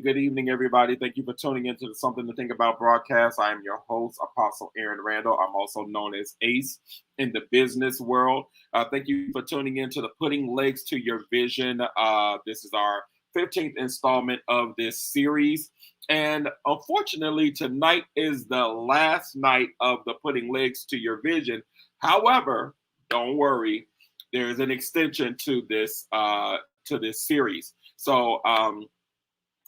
Good evening, everybody. Thank you for tuning into the Something to Think About broadcast. I am your host, Apostle Aaron Randall. I'm also known as Ace in the business world. Thank you for tuning into the Putting Legs to Your Vision. This is our 15th installment of this series. And unfortunately, tonight is the last night of the Putting Legs to Your Vision. However, don't worry, there is an extension to this series. So,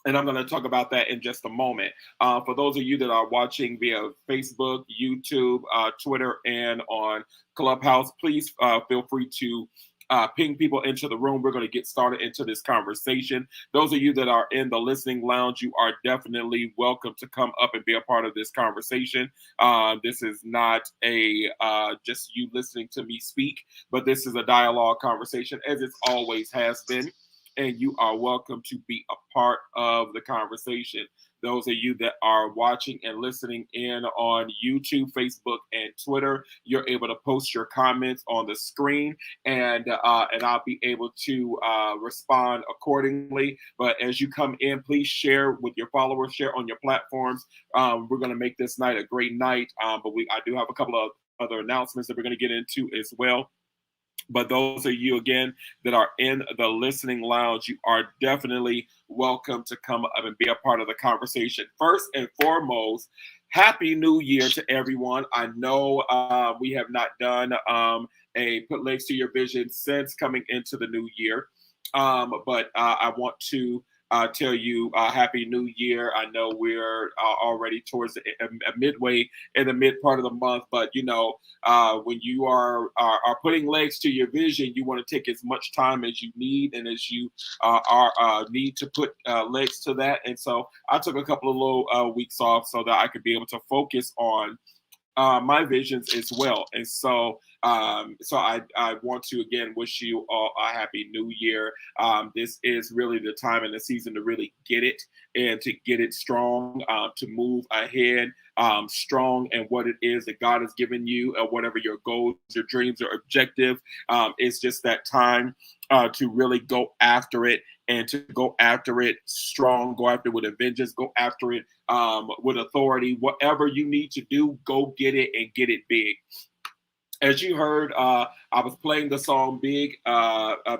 and I'm going to talk about that in just a moment. For those of you that are watching via Facebook, YouTube, Twitter, and on Clubhouse, please feel free to ping people into the room. We're going to get started into this conversation. Those of you that are in the listening lounge, you are definitely welcome to come up and be a part of this conversation. This is not a just you listening to me speak, but this is a dialogue conversation, as it always has been. And you are welcome to be a part of the conversation. Those of you that are watching and listening in on YouTube, Facebook, and Twitter, you're able to post your comments on the screen, and I'll be able to respond accordingly. But as you come in, please share with your followers, share on your platforms. We're going to make this night a great night, but I do have a couple of other announcements that we're going to get into as well. But those of you, again, that are in the listening lounge, you are definitely welcome to come up and be a part of the conversation. First and foremost, Happy New Year to everyone. I know we have not done a Put Legs to Your Vision since coming into the new year. But I want to tell you Happy New Year. I know we're already towards the midway in the mid part of the month, but you know, when you are putting legs to your vision, you want to take as much time as you need and as you need to put legs to that. And so I took a couple of little weeks off so that I could be able to focus on my visions as well. And so, I want to again wish you all a happy new year. This is really the time and the season to really get it and to get it strong, to move ahead strong and what it is that God has given you, whatever your goals, your dreams, or objective. It's just that time to really go after it and to go after it strong, go after it with a vengeance, go after it with authority. Whatever you need to do, go get it and get it big. As you heard, I was playing the song Big,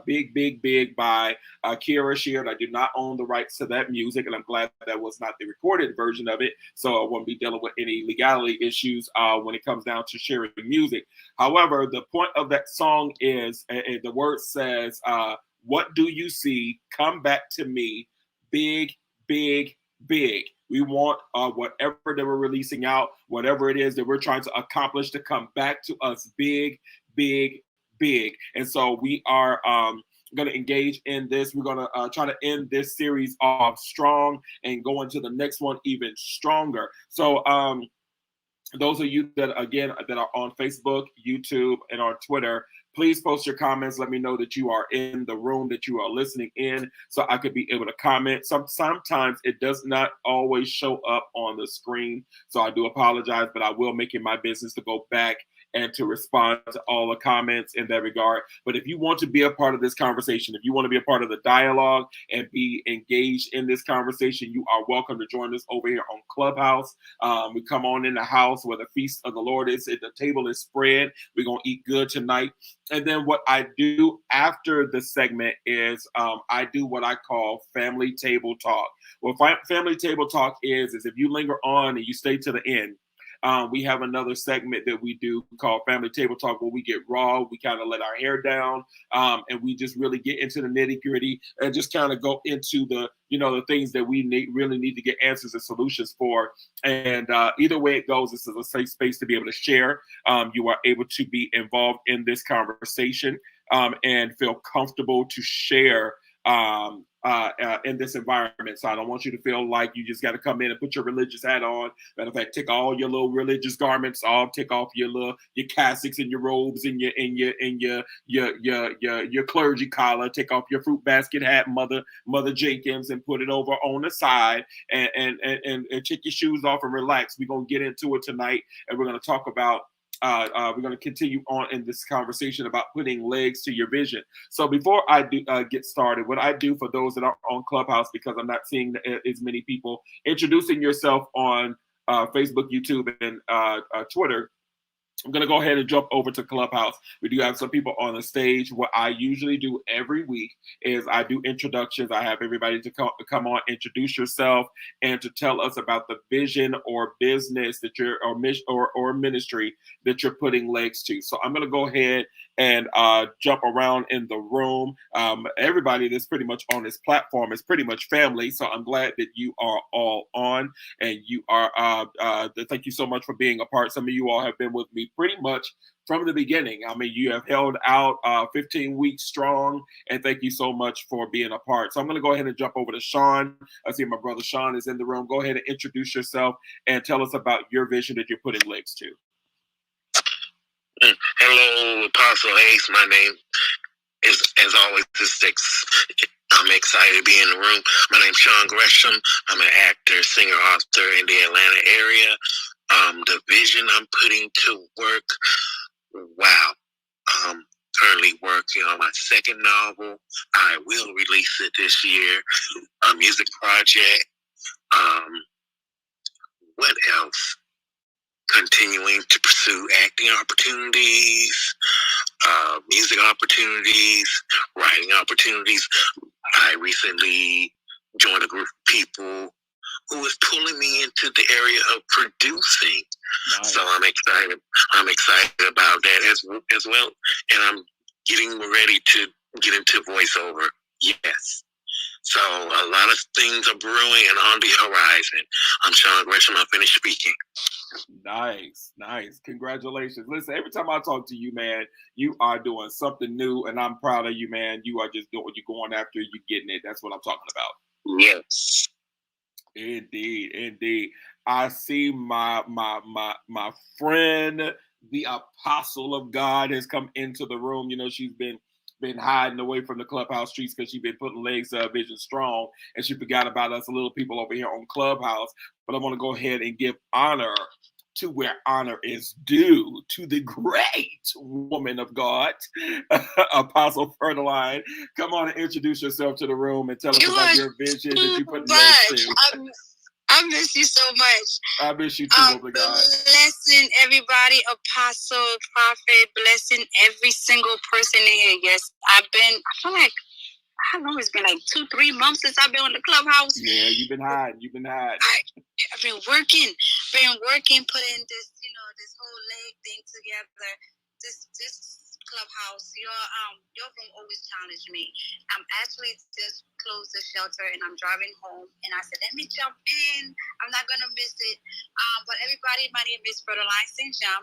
Big, Big by Kira Sheard. I do not own the rights to that music, and I'm glad that was not the recorded version of it. So I won't be dealing with any legality issues when it comes down to sharing music. However, the point of that song is the word says, what do you see? Come back to me. Big, big, big. We want whatever that we're releasing out, whatever it is that we're trying to accomplish, to come back to us big, big, big. And so we are going to engage in this. We're going to try to end this series off strong and go into the next one even stronger. So those of you that, again, that are on Facebook, YouTube, and on Twitter, please post your comments. Let me know that you are in the room, that you are listening in, so I could be able to comment. Sometimes it does not always show up on the screen, so I do apologize, but I will make it my business to go back and to respond to all the comments in that regard. But if you want to be a part of this conversation, if you want to be a part of the dialogue and be engaged in this conversation, you are welcome to join us over here on Clubhouse. We come on in the house where the feast of the Lord is. The table is spread. We're going to eat good tonight. And then what I do after the segment is I do what I call family table talk. What family table talk is if you linger on and you stay to the end, we have another segment that we do called Family Table Talk, where we get raw, we kind of let our hair down, and we just really get into the nitty gritty and just kind of go into the things that we really need to get answers and solutions for. And either way it goes, this is a safe space to be able to share. You are able to be involved in this conversation and feel comfortable to share in this environment. So I don't want you to feel like you just got to come in and put your religious hat on. Matter of fact, take all your little religious garments off, take off your cassocks and your robes and your clergy collar, take off your fruit basket hat, Mother Jenkins, and put it over on the side and take your shoes off and relax. We're gonna get into it tonight, and we're gonna talk about we're going to continue on in this conversation about putting legs to your vision. So before I do get started, what I do for those that are on Clubhouse, because I'm not seeing as many people, introducing yourself on Facebook, YouTube, and Twitter. I'm going to go ahead and jump over to Clubhouse. We do have some people on the stage. What I usually do every week is I do introductions. I have everybody to come on, introduce yourself, and to tell us about the vision or business that you're or ministry that you're putting legs to. So I'm going to go ahead and jump around in the room. Everybody that's pretty much on this platform is pretty much family. So I'm glad that you are all on, and you are. Thank you so much for being a part. Some of you all have been with me pretty much from the beginning. I mean, you have held out 15 weeks strong, and thank you so much for being a part. So I'm going to go ahead and jump over to Sean. I see my brother Sean is in the room. Go ahead and introduce yourself and tell us about your vision that you're putting legs to. Hello, Apostle Ace. My name is, as always, is Six. I'm excited to be in the room. My name's Sean Gresham. I'm an actor, singer, author in the Atlanta area. The vision I'm putting to work, wow. Currently working on my second novel. I will release it this year. A music project. What else? Continuing to pursue acting opportunities, music opportunities, writing opportunities. I recently joined a group of people who is pulling me into the area of producing. Nice. So I'm excited about that as well. And I'm getting ready to get into voiceover. Yes. So a lot of things are brewing and on the horizon. I'm Sean Gresham. I'm finished speaking. Nice. Congratulations. Listen, every time I talk to you, man, you are doing something new, and I'm proud of you, man. You are just doing what you're going after, you're getting it. That's what I'm talking about. Yes. Indeed, indeed. I see my friend, the apostle of God, has come into the room. You know, she's been hiding away from the clubhouse streets because she's been putting legs vision strong, and she forgot about us little people over here on Clubhouse. But I want to go ahead and give honor to where honor is due, to the great woman of God, Apostle Fertile. Come on and introduce yourself to the room and tell us about your vision that you put legs to. I miss you so much. I miss you too, woman of God. Blessing everybody, apostle, prophet, blessing every single person in here. Yes, I feel like, how long? It's been like 2-3 months since I've been on the clubhouse. Yeah, you've been hiding. I've been working, putting this, this whole leg thing together. This clubhouse, your room always challenged me. I'm actually just closed the shelter and I'm driving home, and I said, let me jump in. I'm not gonna miss it. But everybody, my name is Phwd St. John.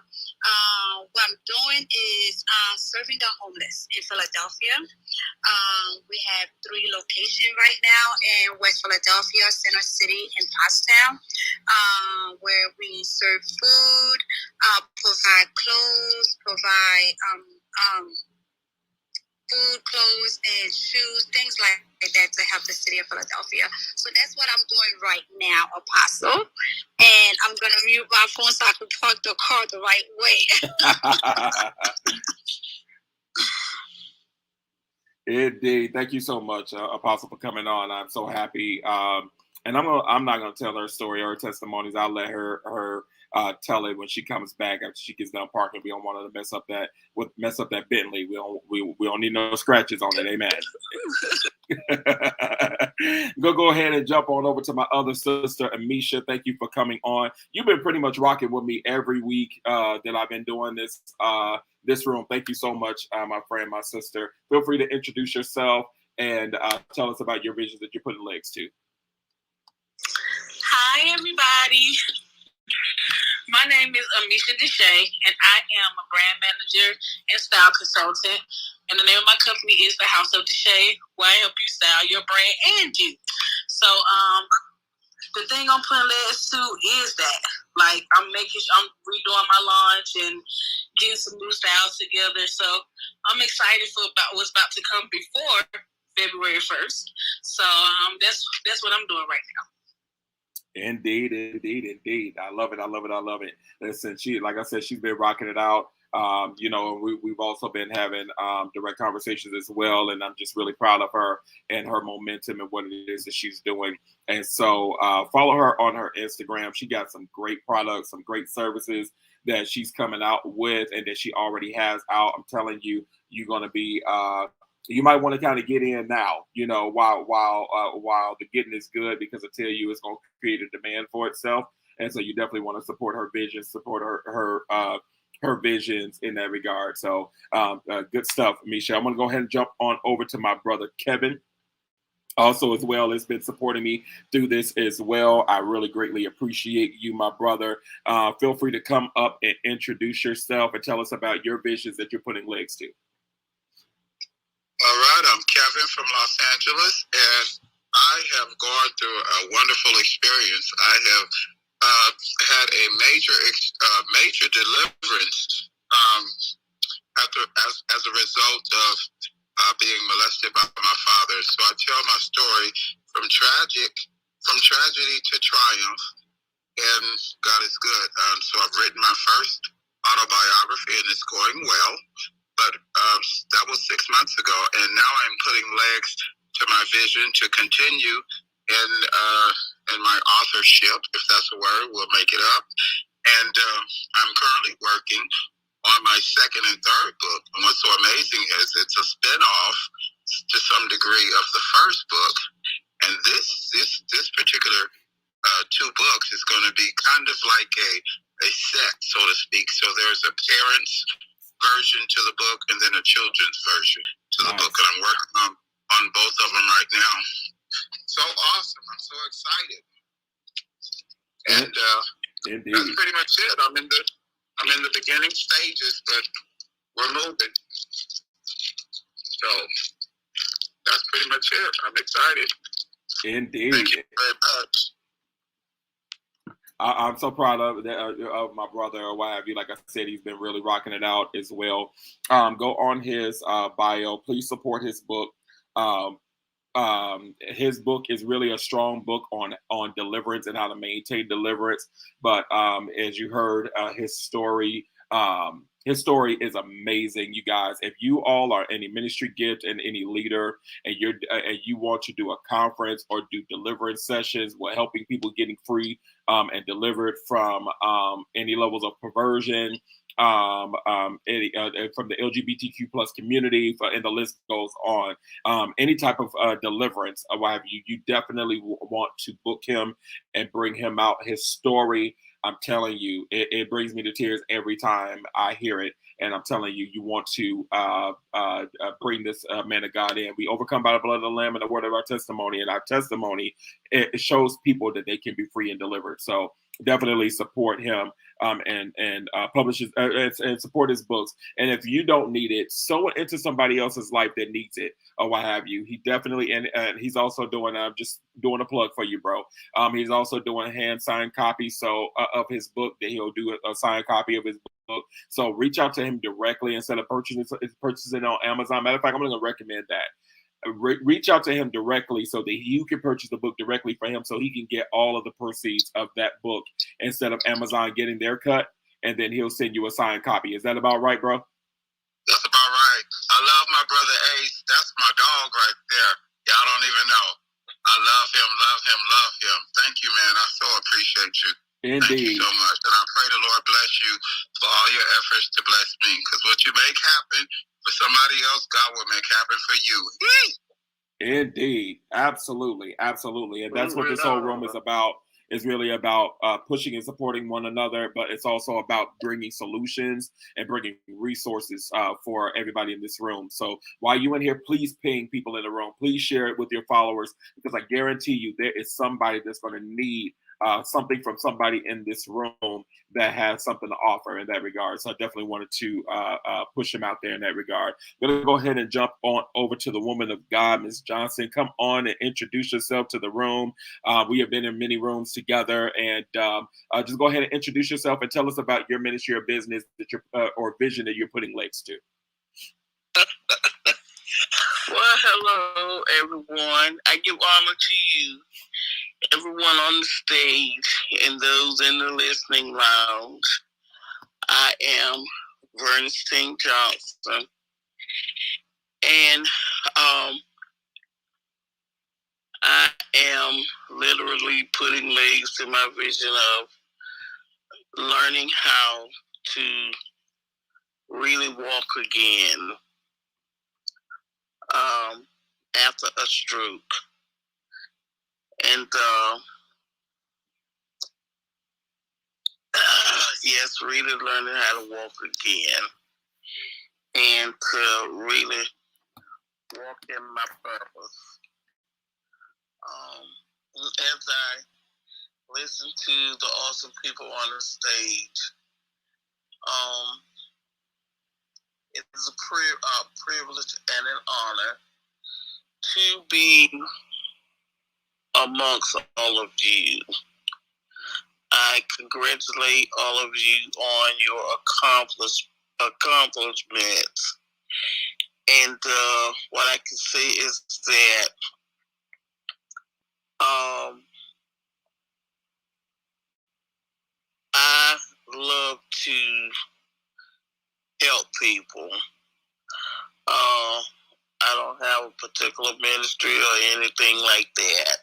What I'm doing is serving the homeless in Philadelphia. We have 3 locations right now in West Philadelphia, Center City, and Pottstown, where we serve food, provide clothes, provide food, clothes, and shoes, things like that to help the city of Philadelphia. So that's what I'm doing right now, Apostle. And I'm going to mute my phone so I can park the car the right way. Indeed. Thank you so much, Apostle, for coming on. I'm so happy. And I'm not gonna tell her story or her testimonies. I'll let her tell it when she comes back after she gets done parking. We don't want her to mess up that Bentley. We don't need no scratches on it. Amen. Go ahead and jump on over to my other sister, Amisha. Thank you for coming on. You've been pretty much rocking with me every week that I've been doing this room. Thank you so much, my friend, my sister. Feel free to introduce yourself and tell us about your visions that you're putting legs to. Hi, everybody. My name is Amisha Deshay, and I am a brand manager and style consultant. And the name of my company is the House of Deshay, where I help you style your brand and you. So, the thing I'm putting legs to is that, like, I'm redoing my launch and getting some new styles together. So, I'm excited for what's about to come before February 1st. So, that's what I'm doing right now. Indeed. I love it. Listen, like I said, she's been rocking it out. We've also been having direct conversations as well, and I'm just really proud of her and her momentum and what it is that she's doing. And so follow her on her Instagram. She got some great products, some great services that she's coming out with and that she already has out. I'm telling you, you're going to be you might want to kind of get in now, while the getting is good, because I tell you, it's going to create a demand for itself. And so you definitely want to support her vision, support her visions in that regard. So good stuff, Misha. I'm going to go ahead and jump on over to my brother, Kevin. Also, as well, has been supporting me through this as well. I really greatly appreciate you, my brother. Feel free to come up and introduce yourself and tell us about your visions that you're putting legs to. All right, I'm Kevin from Los Angeles, and I have gone through a wonderful experience. I have had a major deliverance as a result of being molested by my father. So I tell my story from tragedy to triumph, and God is good. So I've written my first autobiography, and it's going well. But that was 6 months ago, and now I'm putting legs to my vision to continue in my authorship, if that's a word. We'll make it up. And I'm currently working on my second and third book. And what's so amazing is it's a spinoff to some degree of the first book. And this particular 2 books is going to be kind of like a set, so to speak. So there's a parent's version to the book and then a children's version to the book, and I'm working on both of them right now. So awesome. I'm so excited. And that's pretty much it. I'm in the beginning stages, but we're moving. So that's pretty much it. I'm excited. Indeed. Thank you very much. I'm so proud of my brother or what have you. Like I said, he's been really rocking it out as well. Go on his bio. Please support his book. Um, his book is really a strong book on deliverance and how to maintain deliverance. But as you heard, his story is amazing, you guys. If you all are any ministry gift and any leader, and you want to do a conference or do deliverance sessions, where helping people getting free and delivered from any levels of perversion, from the LGBTQ plus community, and the list goes on. Any type of deliverance, why have you definitely want to book him and bring him out. His story, I'm telling you, it brings me to tears every time I hear it. And I'm telling you, you want to bring this man of God in. We overcome by the blood of the Lamb and the word of our testimony. And our testimony, it shows people that they can be free and delivered. So definitely support him, and publish his, and support his books. And if you don't need it, sow it into somebody else's life that needs it or what have you. He definitely, and he's also doing, just doing a plug for you, bro. He's also doing hand signed copies of his book, that he'll do a signed copy of his book. So reach out to him directly instead of purchasing on Amazon. Matter of fact, I'm going to recommend that. Reach out to him directly so that you can purchase the book directly for him, so he can get all of the proceeds of that book instead of Amazon getting their cut, and then he'll send you a signed copy. Is that about right, bro? That's about right. I love my brother Ace. That's my dog right there. Y'all don't even know. I love him, love him, love him. Thank you, man. I so appreciate you. Indeed. Thank you so much. And I pray the Lord bless you for all your efforts to bless me. Because what you make happen for somebody else, God will make happen for you. Indeed. Absolutely. Absolutely. And that's what this whole room is about. Is really about pushing and supporting one another, but it's also about bringing solutions and bringing resources for everybody in this room. So while you're in here, please ping people in the room. Please share it with your followers, because I guarantee you there is somebody that's going to need something from somebody in this room that has something to offer in that regard. So I definitely wanted to push him out there in that regard. I'm going to go ahead and jump on over to the woman of God, Ms. Johnson. Come on and introduce yourself to the room. We have been in many rooms together, and just go ahead and introduce yourself and tell us about your ministry or business that you're or vision that you're putting legs to. Well, hello, everyone. I give honor to you, everyone on the stage, and those in the listening lounge. I am Vernstein Johnson, and I am literally putting legs to my vision of learning how to really walk again after a stroke. And yes, really learning how to walk again and to really walk in my purpose. As I listen to the awesome people on the stage, it is a privilege and an honor to be amongst all of you. I congratulate all of you on your accomplishments. And what I can say is that I love to help people. I don't have a particular ministry or anything like that.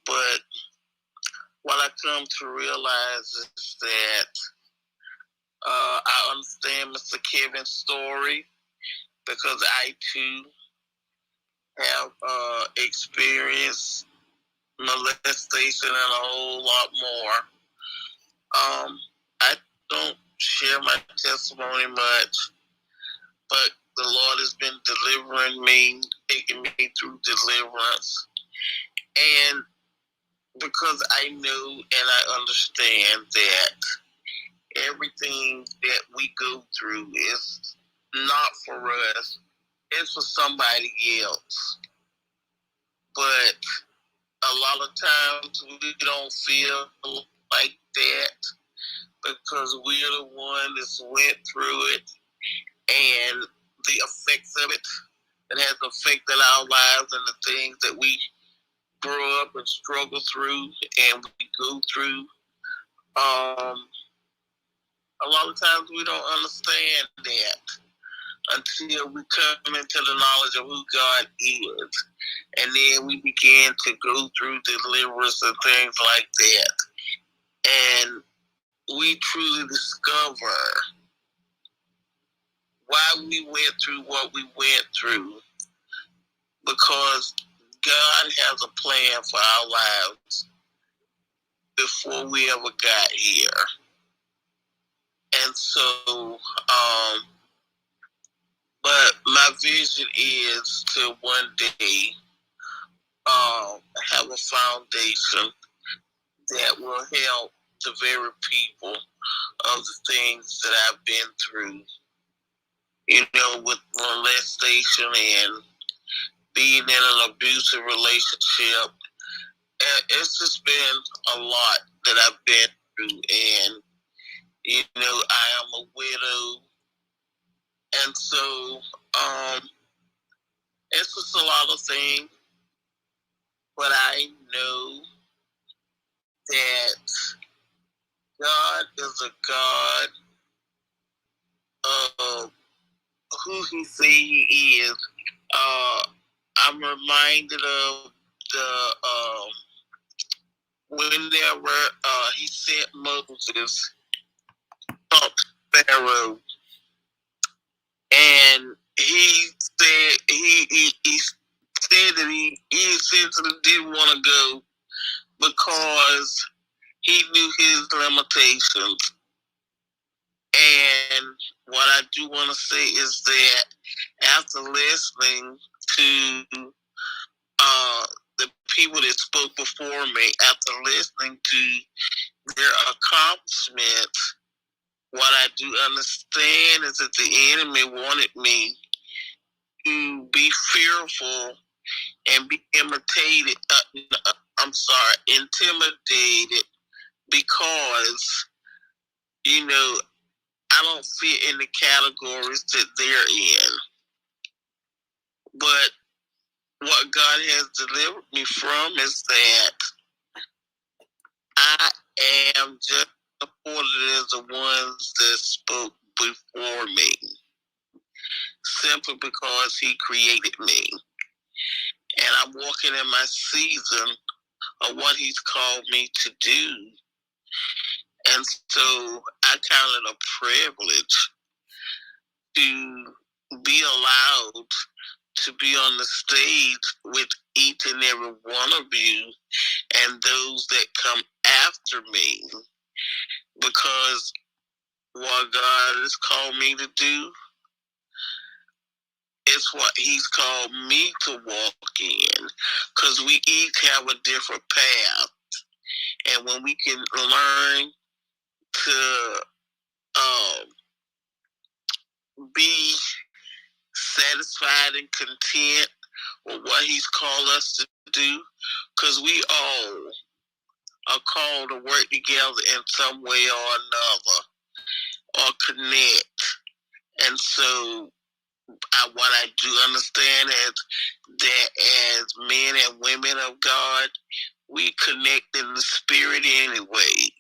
But what I come to realize is that I understand Mr. Kevin's story, because I too have experienced molestation and a whole lot more. I don't share my testimony much, but the Lord has been delivering me, taking me through deliverance. And because I know and I understand that everything that we go through is not for us, it's for somebody else. But a lot of times we don't feel like that because we're the one that's went through it, and the effects of it that has affected our lives and the things that we grow up and struggle through and we go through. A lot of times we don't understand that until we come into the knowledge of who God is. And then we begin to go through deliverance and things like that. And we truly discover why we went through what we went through. Because God has a plan for our lives before we ever got here. And so, but my vision is to one day have a foundation that will help the very people of the things that I've been through. You know, with molestation and being in an abusive relationship. And it's just been a lot that I've been through. And, you know, I am a widow. And so, it's just a lot of things. But I know that God is a God of who He say He is. I'm reminded of the whenever He sent Moses up Pharaoh, and he said he said that he essentially didn't want to go because he knew his limitations. And what I do want to say is that after listening to the people that spoke before me, after listening to their accomplishments, what I do understand is that the enemy wanted me to be fearful and be intimidated because, you know, I don't fit in the categories that they're in. But what God has delivered me from is that I am just supported as the ones that spoke before me, simply because He created me. And I'm walking in my season of what He's called me to do. And so I count it a privilege to be allowed to be on the stage with each and every one of you and those that come after me, because what God has called me to do is what He's called me to walk in, because we each have a different path. And when we can learn to be satisfied and content with what He's called us to do, because we all are called to work together in some way or another, or connect. And so what I do understand is that as men and women of God, we connect in the spirit anyway.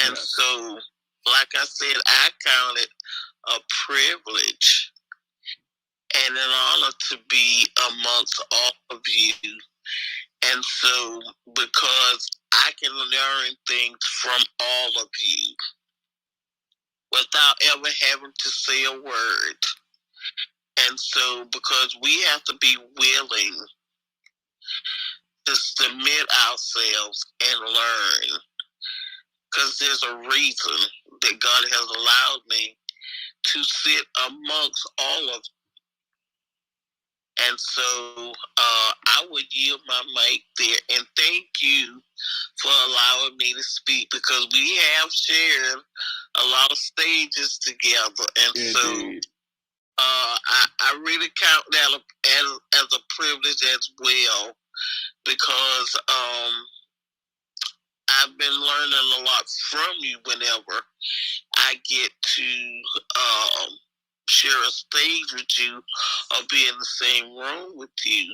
And so, like I said, I count it a privilege and an honor to be amongst all of you. And so, because I can learn things from all of you without ever having to say a word. And so, because we have to be willing to submit ourselves and learn, because there's a reason that God has allowed me to sit amongst all of you. And so I would yield my mic there, and thank you for allowing me to speak, because we have shared a lot of stages together. And Indeed. So I really count that as a privilege as well, because I've been learning a lot from you whenever I get to share a stage with you or be in the same room with you.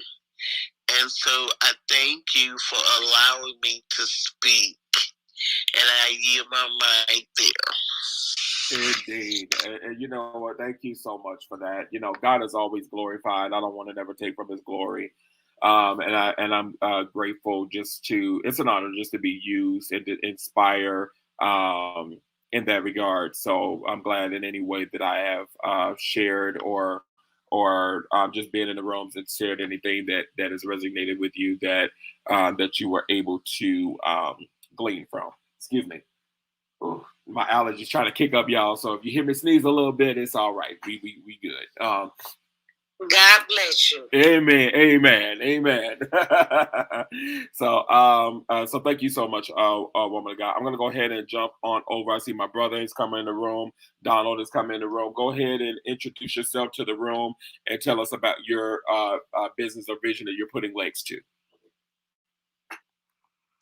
And so I thank you for allowing me to speak. And I yield my mic there. Indeed. And you know what? Thank you so much for that. You know, God is always glorified. I don't want to never take from his glory. And I'm grateful just to, it's an honor just to be used and to inspire in that regard. So I'm glad in any way that I have shared or just being in the rooms and shared anything that has resonated with you that you were able to glean from. Excuse me. Ooh, my allergies trying to kick up, y'all. So if you hear me sneeze a little bit, it's all right. We good. God bless you. Amen. Amen. Amen. So thank you so much, woman of God. I'm gonna go ahead and jump on over. I see my brother is coming in the room. Donald is coming in the room. Go ahead and introduce yourself to the room and tell us about your business or vision that you're putting legs to.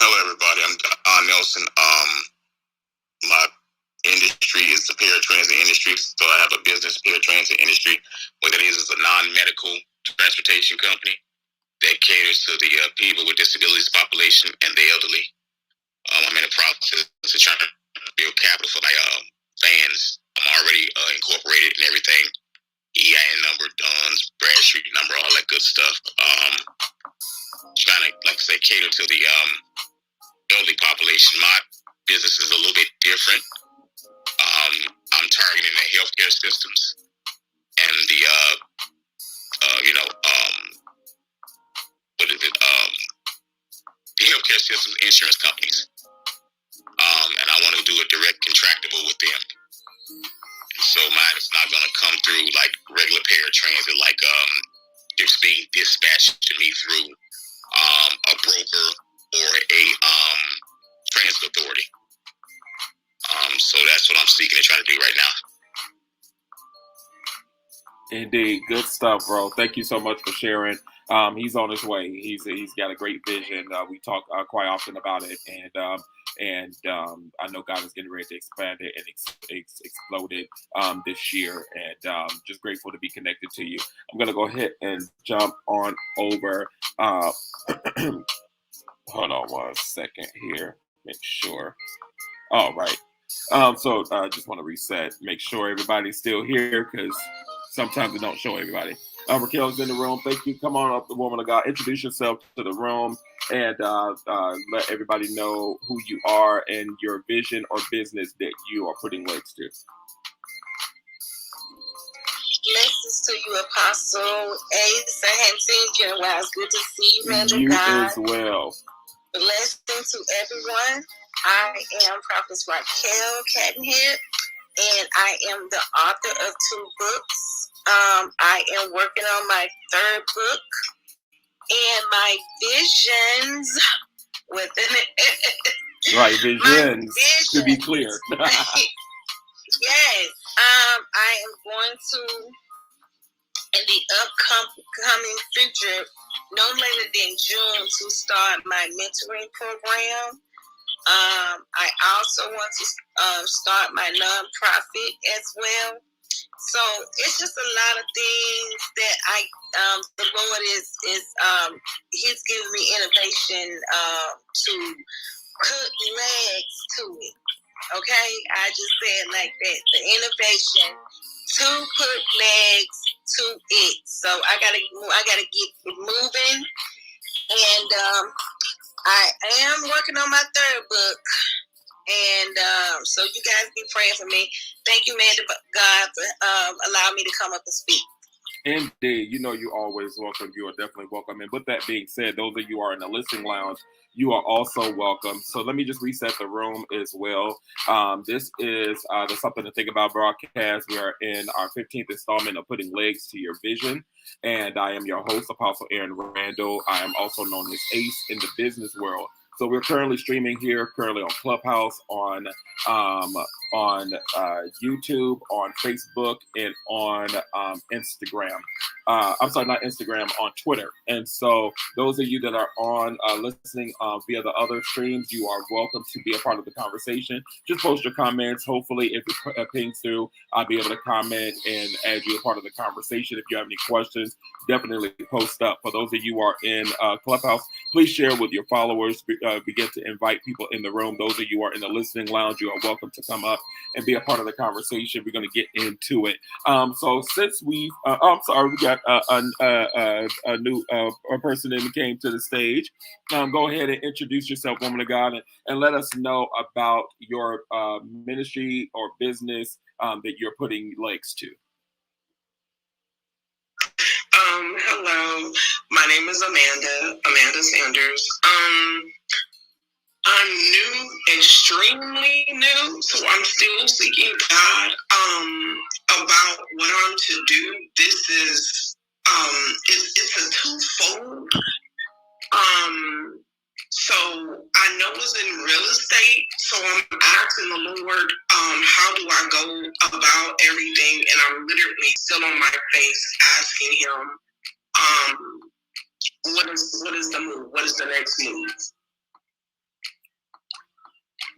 Hello, everybody. I'm Don Nelson. My industry is the paratransit industry, so I have a business paratransit industry. What that is a non-medical transportation company that caters to the people with disabilities population and the elderly. I'm in the process of trying to build capital for my fans. I'm already incorporated and everything. EIN number, DUNS, Bradstreet number, all that good stuff. Trying to, like I say, cater to the elderly population. My business is a little bit different. I'm targeting the healthcare systems and the the healthcare systems insurance companies. And I want to do a direct contractable with them. So mine is not going to come through like regular paratransit, like it's being dispatched to me through a broker or a transit authority. So that's what I'm seeking to try to do right now. Indeed, good stuff, bro. Thank you so much for sharing. He's on his way. He's got a great vision. We talk quite often about it, and I know God is getting ready to expand it and explode it this year. And just grateful to be connected to you. I'm gonna go ahead and jump on over. Hold on 1 second here. Make sure. All right. So I just want to reset, make sure everybody's still here because sometimes it don't show everybody. Raquel's in the room. Thank you. Come on up, the woman of God. Introduce yourself to the room and let everybody know who you are and your vision or business that you are putting legs to. Blessings to you, Apostle Ace. I hadn't seen you in a while. It's good to see you, man. You God. As well. Blessings to everyone. I am Prophetess Raquel Cattenhead, and I am the author of 2 books. I am working on my 3rd book, and my visions within it. Right, visions, to be clear. Yes, I am going to, in the upcoming future, no later than June, to start my mentoring program. I also want to start my nonprofit as well. So it's just a lot of things that the Lord is He's giving me innovation to put legs to it. Okay, I just said like that, the innovation to put legs to it. So I gotta get moving, and I am working on my 3rd book. And so you guys be praying for me. Thank you, man, to God, for allowing me to come up and speak. Indeed. You know you're always welcome. You are definitely welcome. And with that being said, those of you who are in the listening lounge, you are also welcome. So let me just reset the room as well. This is the Something to Think About broadcast. We are in our 15th installment of Putting Legs to Your Vision. And I am your host, Apostle Aaron Randall. I am also known as Ace in the business world. So we're currently streaming here, currently on Clubhouse, on YouTube, on Facebook, and on Instagram. I'm sorry, not Instagram, on Twitter. And so those of you that are on listening via the other streams, you are welcome to be a part of the conversation. Just post your comments. Hopefully, if it pings through, I'll be able to comment and add you a part of the conversation. If you have any questions, definitely post up. For those of you who are in Clubhouse, please share with your followers. Begin to invite people in the room. Those of you who are in the listening lounge, you are welcome to come up and be a part of the conversation. We're going to get into it. So since we've, I'm sorry, we got a new a person that came to the stage. Go ahead and introduce yourself, woman of God, and let us know about your ministry or business that you're putting legs to. Hello, my name is Amanda Sanders. I'm new, extremely new, so I'm still seeking God about what I'm to do. This is it's a twofold. So I know it's in real estate, so I'm asking the Lord, how do I go about everything? And I'm literally still on my face asking Him, what is the move? What is the next move?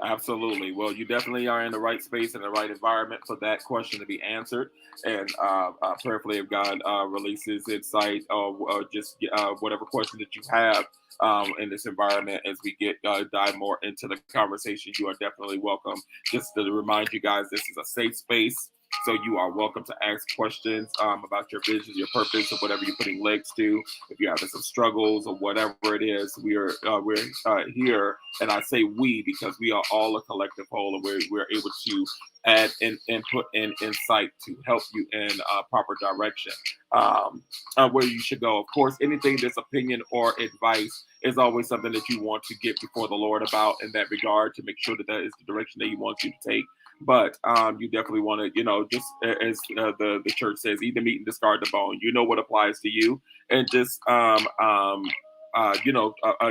Absolutely. Well, you definitely are in the right space and the right environment for that question to be answered. And prayerfully, if God releases insight or just whatever question that you have in this environment as we get dive more into the conversation, you are definitely welcome. Just to remind you guys, this is a safe space. So you are welcome to ask questions about your vision, your purpose, or whatever you're putting legs to. If you're having some struggles or whatever it is, we're here, and I say we because we are all a collective whole, and we're able to add input and insight to help you in proper direction where you should go. Of course, anything that's opinion or advice is always something that you want to get before the Lord about in that regard to make sure that that is the direction that He wants you to take. But you definitely want to, just as the church says, eat the meat and discard the bone. You know what applies to you, and just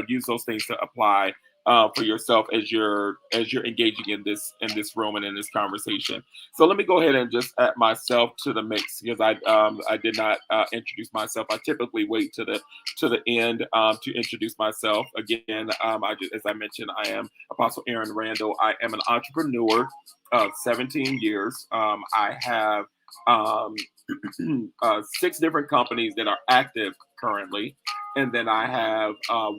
use those things to apply for yourself as you're engaging in this room and in this conversation. So let me go ahead and just add myself to the mix because I did not introduce myself. I typically wait to the end to introduce myself. Again, as I mentioned, I am Apostle Aaron Randall. I am an entrepreneur of 17 years. I have 6 different companies that are active currently. And then I have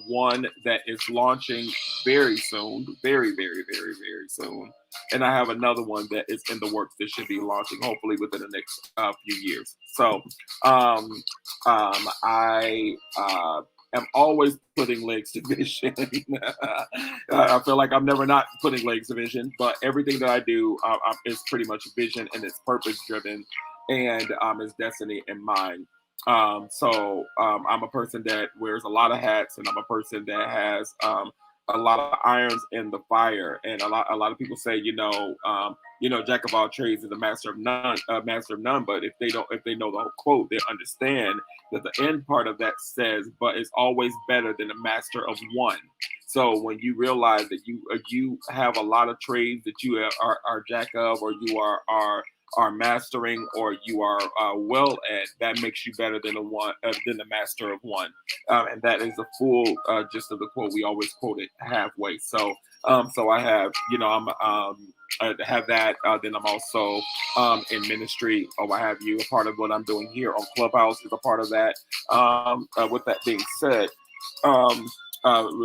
one that is launching very soon, very, very, very, very soon. And I have another one that is in the works that should be launching hopefully within the next few years. So I am always putting legs to vision. I feel like I'm never not putting legs to vision, but everything that I do is pretty much vision and it's purpose driven and it's destiny in mind. So I'm a person that wears a lot of hats, and I'm a person that has a lot of irons in the fire. And a lot of people say, jack of all trades is a master of none. But if they know the whole quote, they understand that the end part of that says, "But it's always better than a master of one." So when you realize that you have a lot of trades that you are jack of, or you are mastering, or you are well at, that makes you better than the master of one, and that is the full gist of the quote. We always quote it halfway. So I have, I have that. Then I'm also in ministry, or what have you. A part of what I'm doing here on Clubhouse is a part of that. With that being said,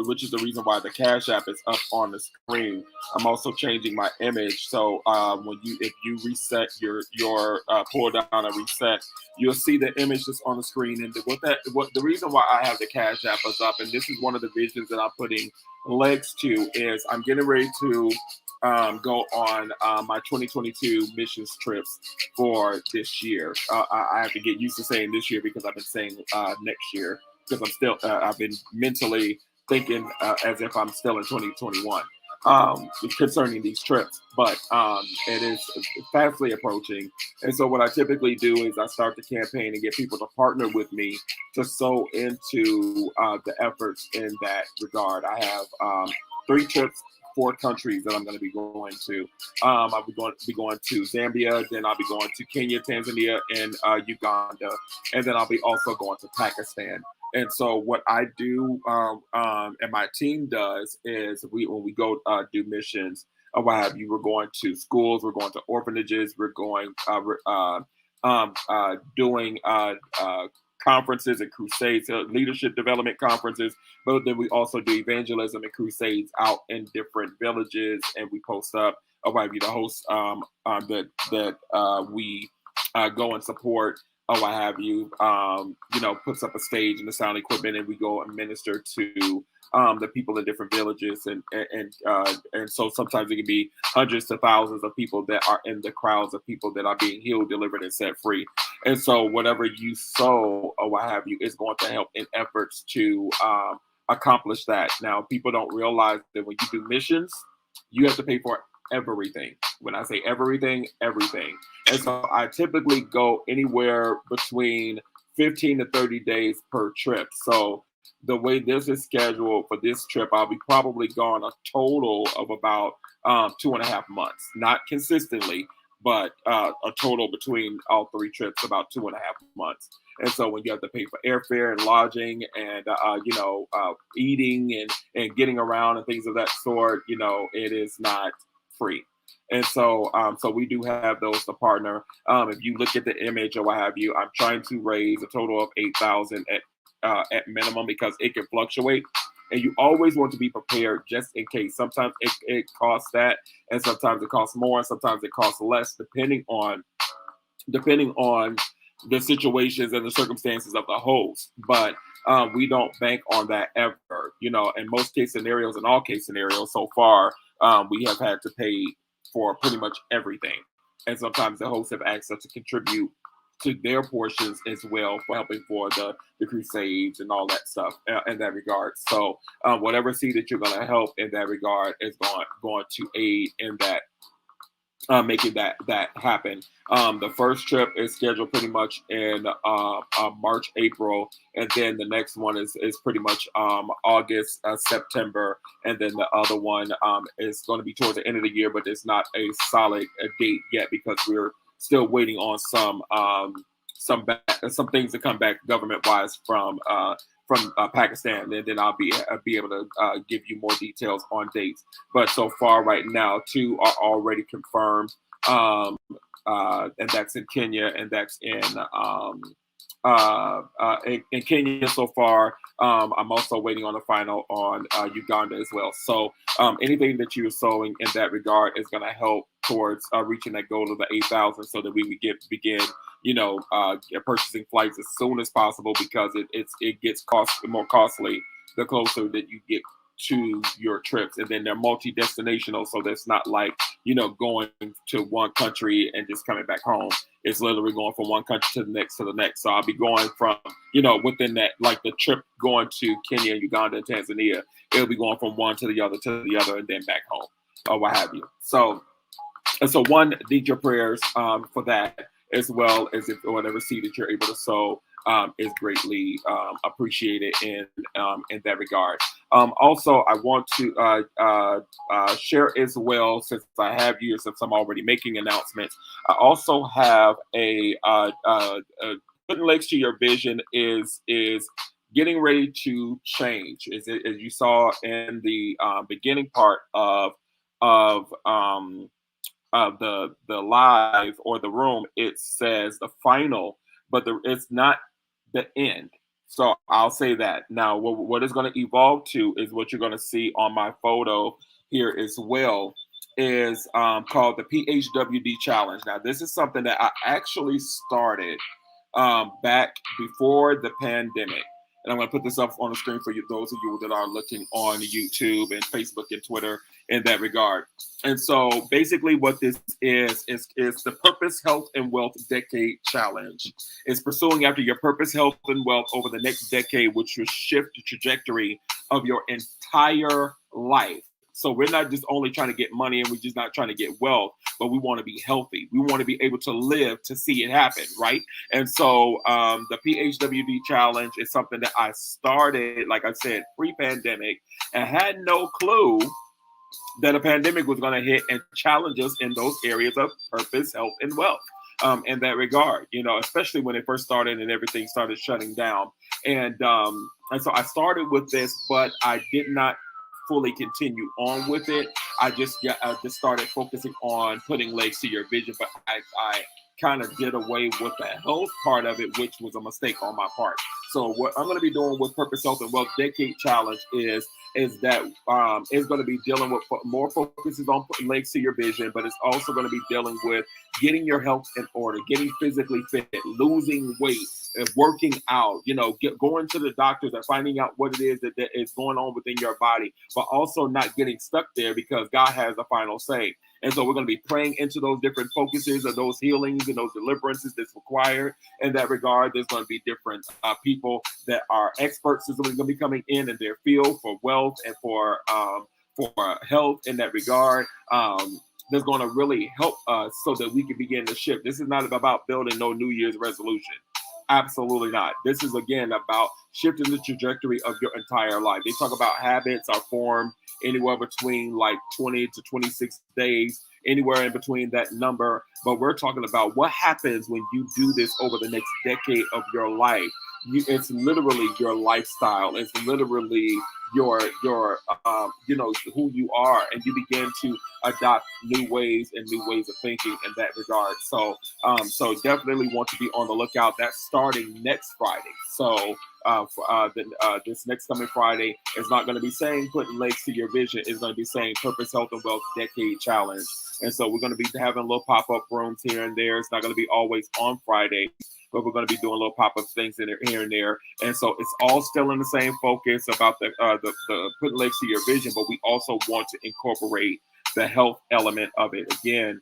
which is the reason why the Cash App is up on the screen. I'm also changing my image, so if you reset your pull down and reset, you'll see the image that's on the screen. And the reason why I have the Cash App is up, and this is one of the visions that I'm putting legs to, is I'm getting ready to go on my 2022 missions trips for this year. I have to get used to saying this year because I've been saying next year, because I've been mentally thinking as if I'm still in 2021 concerning these trips, but it is fastly approaching. And so what I typically do is I start the campaign and get people to partner with me to sow into the efforts in that regard. I have 3 trips 4 countries that I'm going to be going to. I'll be going to Zambia, then I'll be going to Kenya, Tanzania, and Uganda, and then I'll be also going to Pakistan. And so what I do and my team does is when we go do missions, what have you, we're going to schools, we're going to orphanages, we're going doing conferences and crusades, leadership development conferences, but then we also do evangelism and crusades out in different villages, and we post up what have you, the hosts that we go and support, what have you, puts up a stage and the sound equipment, and we go and minister to the people in different villages, and so sometimes it can be hundreds to thousands of people that are in the crowds of people that are being healed, delivered, and set free. And so whatever you sow or what have you is going to help in efforts to accomplish that. Now, people don't realize that when you do missions, you have to pay for everything. When I say everything, everything. And so I typically go anywhere between 15 to 30 days per trip. So the way this is scheduled for this trip, I'll be probably gone a total of about 2.5 months, not consistently, but a total between all 3 trips, about 2.5 months. And so when you have to pay for airfare and lodging and, eating and getting around and things of that sort, it is not free. And so, so we do have those to partner. If you look at the image or what have you, I'm trying to raise a total of 8,000 at minimum, because it can fluctuate, and you always want to be prepared just in case. Sometimes it costs that, and sometimes it costs more, and sometimes it costs less, depending on the situations and the circumstances of the host. But we don't bank on that ever. In most case scenarios, in all case scenarios so far, we have had to pay for pretty much everything. And sometimes the hosts have asked us to contribute to their portions as well for helping for the crusades and all that stuff in that regard. So whatever seed that you're going to help in that regard is going to aid in that, making that happen. The first trip is scheduled pretty much in March, April, and then the next one is pretty much August, September, and then the other one is going to be towards the end of the year, but it's not a solid date yet, because we're still waiting on some things to come back government wise from Pakistan, and then I'll be able to give you more details on dates. But so far, right now, 2 are already confirmed, and that's in Kenya, and that's in Kenya so far. I'm also waiting on the final on Uganda as well. So anything that you're sowing in that regard is going to help towards reaching that goal of the 8,000, so that we would begin purchasing flights as soon as possible, because it gets more costly the closer that you get to your trips. And then they're multi-destinational, so that's not like going to one country and just coming back home. It's literally going from one country to the next to the next. So I'll be going from within that, like the trip going to Kenya, Uganda, and Tanzania, it'll be going from one to the other, and then back home, or what have you. So one, need your prayers for that, as well as if whatever seed that you're able to sow is greatly appreciated in that regard. Also, I want to share as well, since I have you, since I'm already making announcements. I also have a putting legs to your vision is getting ready to change. As you saw in the beginning part of the live or the room, it says the final, but it's not the end. So I'll say that. Now, what is going to evolve to is what you're going to see on my photo here as well, is called the Phwd challenge. Now, this is something that I actually started back before the pandemic. And I'm going to put this up on the screen for you, those of you that are looking on YouTube and Facebook and Twitter in that regard. And so basically what this is the Purpose, Health, and Wealth Decade Challenge. It's pursuing after your purpose, health, and wealth over the next decade, which will shift the trajectory of your entire life. So we're not just only trying to get money, and we're just not trying to get wealth, but we want to be healthy. We want to be able to live to see it happen, right? And so the Phwd challenge is something that I started, like I said, pre-pandemic, and had no clue that a pandemic was going to hit and challenge us in those areas of purpose, health, and wealth. In that regard, especially when it first started and everything started shutting down. And so I started with this, but I did not fully continue on with it. I just started focusing on putting legs to your vision, but I kind of did away with the health part of it, which was a mistake on my part. So what I'm going to be doing with Purpose Health and Wealth Decade Challenge is that it's going to be dealing with more focuses on putting legs to your vision, but it's also going to be dealing with getting your health in order, getting physically fit, losing weight, working out, going to the doctors and finding out what it is that is going on within your body, but also not getting stuck there because God has the final say. And so we're going to be praying into those different focuses of those healings and those deliverances that's required in that regard. There's going to be different people that are experts that's going to be coming in their field for wealth and for health in that regard. That's going to really help us so that we can begin to shift. This is not about building no New Year's resolution. Absolutely not. This is, again, about shifting the trajectory of your entire life. They talk about habits are formed anywhere between like 20 to 26 days, anywhere in between that number. But we're talking about what happens when you do this over the next decade of your life. It's literally your lifestyle. It's literally your who you are, and you begin to adopt new ways of thinking in that regard. So definitely want to be on the lookout. That's starting next Friday. So this next coming Friday is not going to be saying putting legs to your vision. It's going to be saying Purpose, Health, and Wealth Decade Challenge. And so we're going to be having little pop-up rooms here and there. It's not going to be always on Friday, but we're going to be doing little pop-up things in there, here and there. And so it's all still in the same focus about the putting legs to your vision, but we also want to incorporate the health element of it. Again,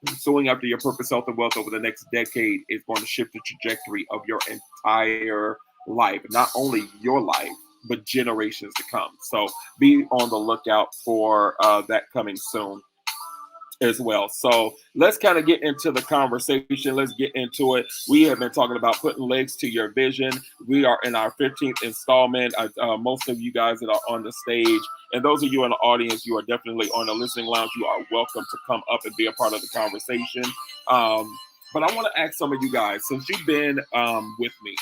pursuing after your purpose, health, and wealth over the next decade is going to shift the trajectory of your entire life, not only your life, but generations to come. So be on the lookout for that coming soon as well. So let's kind of get into the conversation. Let's get into it. We have been talking about putting legs to your vision. We are in our 15th installment. Most of you guys that are on the stage, and those of you in the audience, you are definitely on the listening lounge. You are welcome to come up and be a part of the conversation. But I want to ask some of you guys, since you've been with me,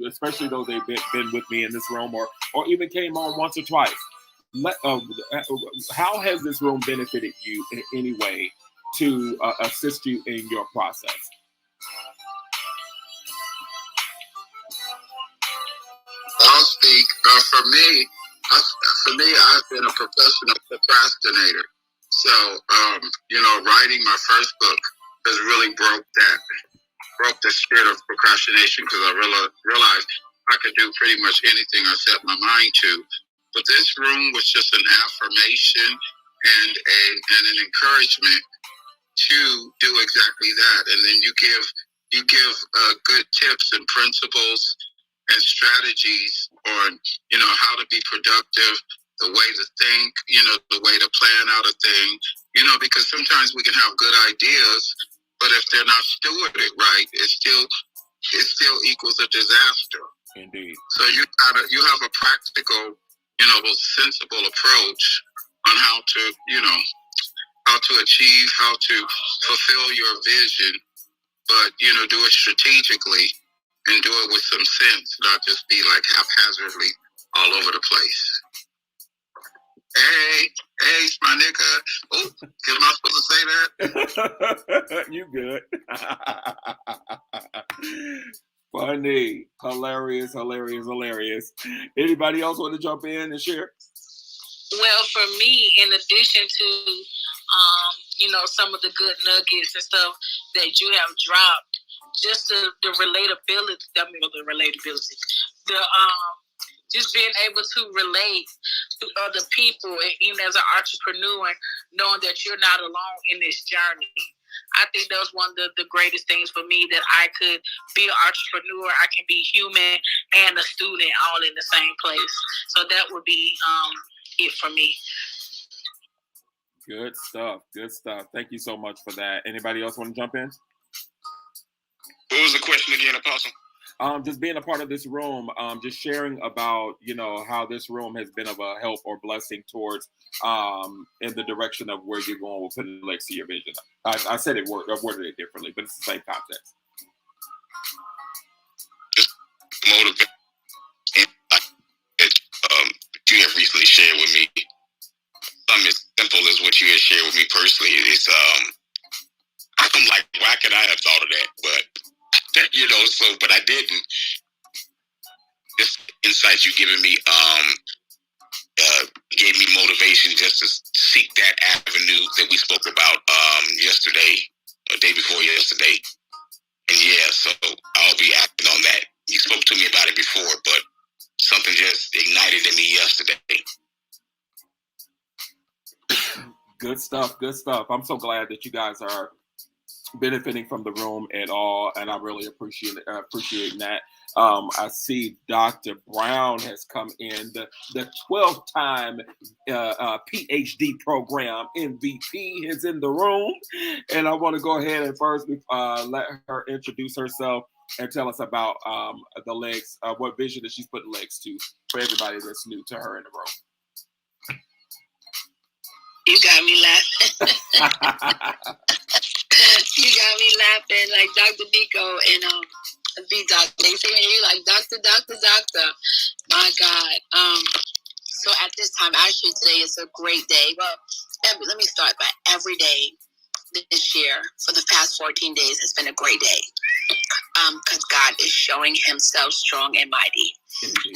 especially those that have been with me in this room or even came on once or twice, how has this room benefited you in any way to assist you in your process? I'll speak. For me, I've been a professional procrastinator. So, writing my first book has really broke the spirit of procrastination because I realized I could do pretty much anything I set my mind to. But this room was just an affirmation and an encouragement to do exactly that. And then you give good tips and principles and strategies on how to be productive, the way to think, the way to plan out a thing, because sometimes we can have good ideas, but if they're not stewarded right, it still equals a disaster. Indeed. So you have a practical, sensible approach on how to achieve, how to fulfill your vision, but do it strategically and do it with some sense, not just be like haphazardly all over the place. Hey, my nigga. Oh, am I supposed to say that? You good. Funny. Hilarious. Anybody else want to jump in and share? Well, for me, in addition to, some of the good nuggets and stuff that you have dropped, just the relatability, just being able to relate to other people, and even as an entrepreneur, knowing that you're not alone in this journey. I think that was one of the greatest things for me, that I could be an entrepreneur, I can be human and a student all in the same place. So that would be it for me. Good stuff. Thank you so much for that. Anybody else want to jump in? What was the question again, Apostle? Just being a part of this room, just sharing about, how this room has been of a help or blessing towards in the direction of where you're going with putting legs to your vision. I said it worded it differently, but it's the same context. Motivate. You have recently shared with me. Something as simple as what you had shared with me personally. It's I'm like, why could I have thought of that? But but I didn't. This insights you given me gave me motivation just to seek that avenue that we spoke about yesterday, or day before yesterday. And yeah, so I'll be acting on that. You spoke to me about it before, but something just ignited in me yesterday. Good stuff. Good stuff. I'm so glad that you guys are benefiting from the room and all, and I really appreciating that. I see Dr. Brown has come in, the 12th time PhD program MVP is in the room, and I want to go ahead and first let her introduce herself and tell us about the legs, what vision that she's putting legs to for everybody that's new to her in the room. You got me laughing. You got me laughing like Dr. Nico and V-Doc. They say you like doctor. My God. So at this time, actually today is a great day. Well, let me start by every day this year for the past 14 days has been a great day. Because God is showing himself strong and mighty.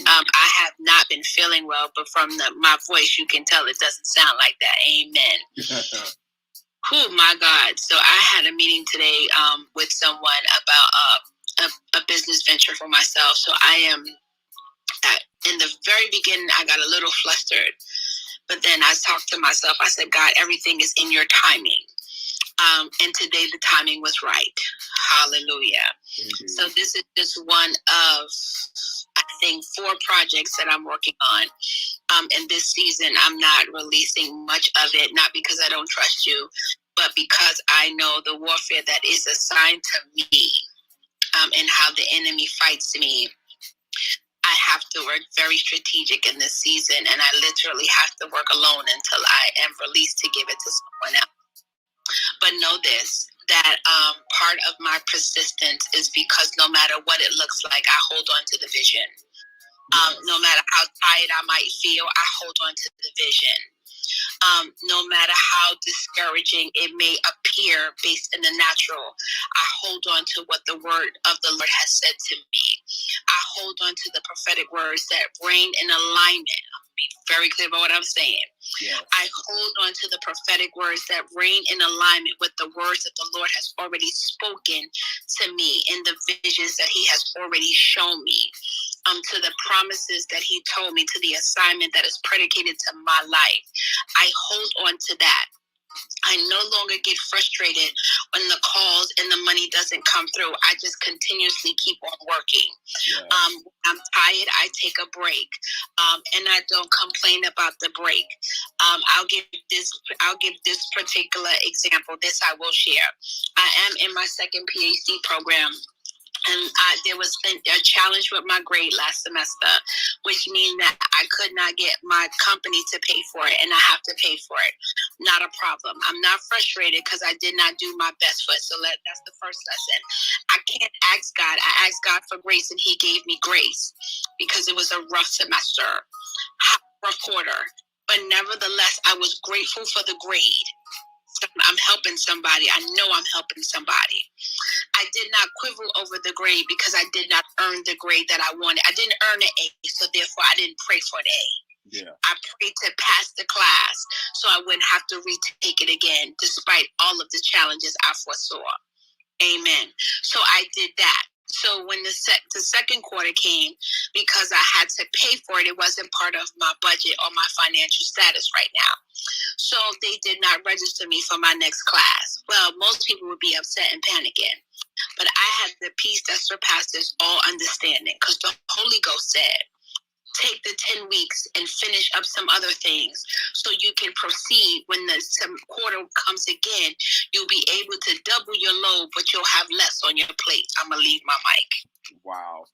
I have not been feeling well, but from my voice, you can tell it doesn't sound like that. Amen. Oh, my God. So I had a meeting today with someone about a business venture for myself. So I am, in the very beginning, I got a little flustered. But then I talked to myself. I said, God, everything is in your timing. And today the timing was right. Hallelujah. Mm-hmm. So this is just one of, I think, 4 projects that I'm working on. And this season, I'm not releasing much of it, not because I don't trust you, but because I know the warfare that is assigned to me and how the enemy fights me. I have to work very strategic in this season, and I literally have to work alone until I am released to give it to someone else. But know this, that part of my persistence is because no matter what it looks like, I hold on to the vision. Yes. No matter how tired I might feel, I hold on to the vision. No matter how discouraging it may appear based in the natural, I hold on to what the word of the Lord has said to me. I hold on to the prophetic words that reign in alignment. I'll be very clear about what I'm saying. Yes. I hold on to the prophetic words that reign in alignment with the words that the Lord has already spoken to me in the visions that he has already shown me. To the promises that he told me, to the assignment that is predicated to my life. I hold on to that. I no longer get frustrated when the calls and the money doesn't come through. I just continuously keep on working. Yeah. I'm tired. I take a break, and I don't complain about the break. I'll give this particular example. This I will share. I am in my second PhD program. And there was a challenge with my grade last semester, which means that I could not get my company to pay for it, and I have to pay for it. Not a problem. I'm not frustrated because I did not do my best foot. So that's the first lesson. I can't ask God. I asked God for grace, and he gave me grace because it was a rough semester, rough quarter. But nevertheless, I was grateful for the grade. I'm helping somebody. I know I'm helping somebody. I did not quibble over the grade because I did not earn the grade that I wanted. I didn't earn an A, so therefore I didn't pray for an A. Yeah. I prayed to pass the class so I wouldn't have to retake it again, despite all of the challenges I foresaw. Amen. So I did that. So when the second quarter came, because I had to pay for it, it wasn't part of my budget or my financial status right now. So they did not register me for my next class. Well, most people would be upset and panicking. But I had the peace that surpasses all understanding, because the Holy Ghost said, take the 10 weeks and finish up some other things so you can proceed. When the quarter comes again, you'll be able to double your load, but you'll have less on your plate. I'm going to leave my mic. Wow.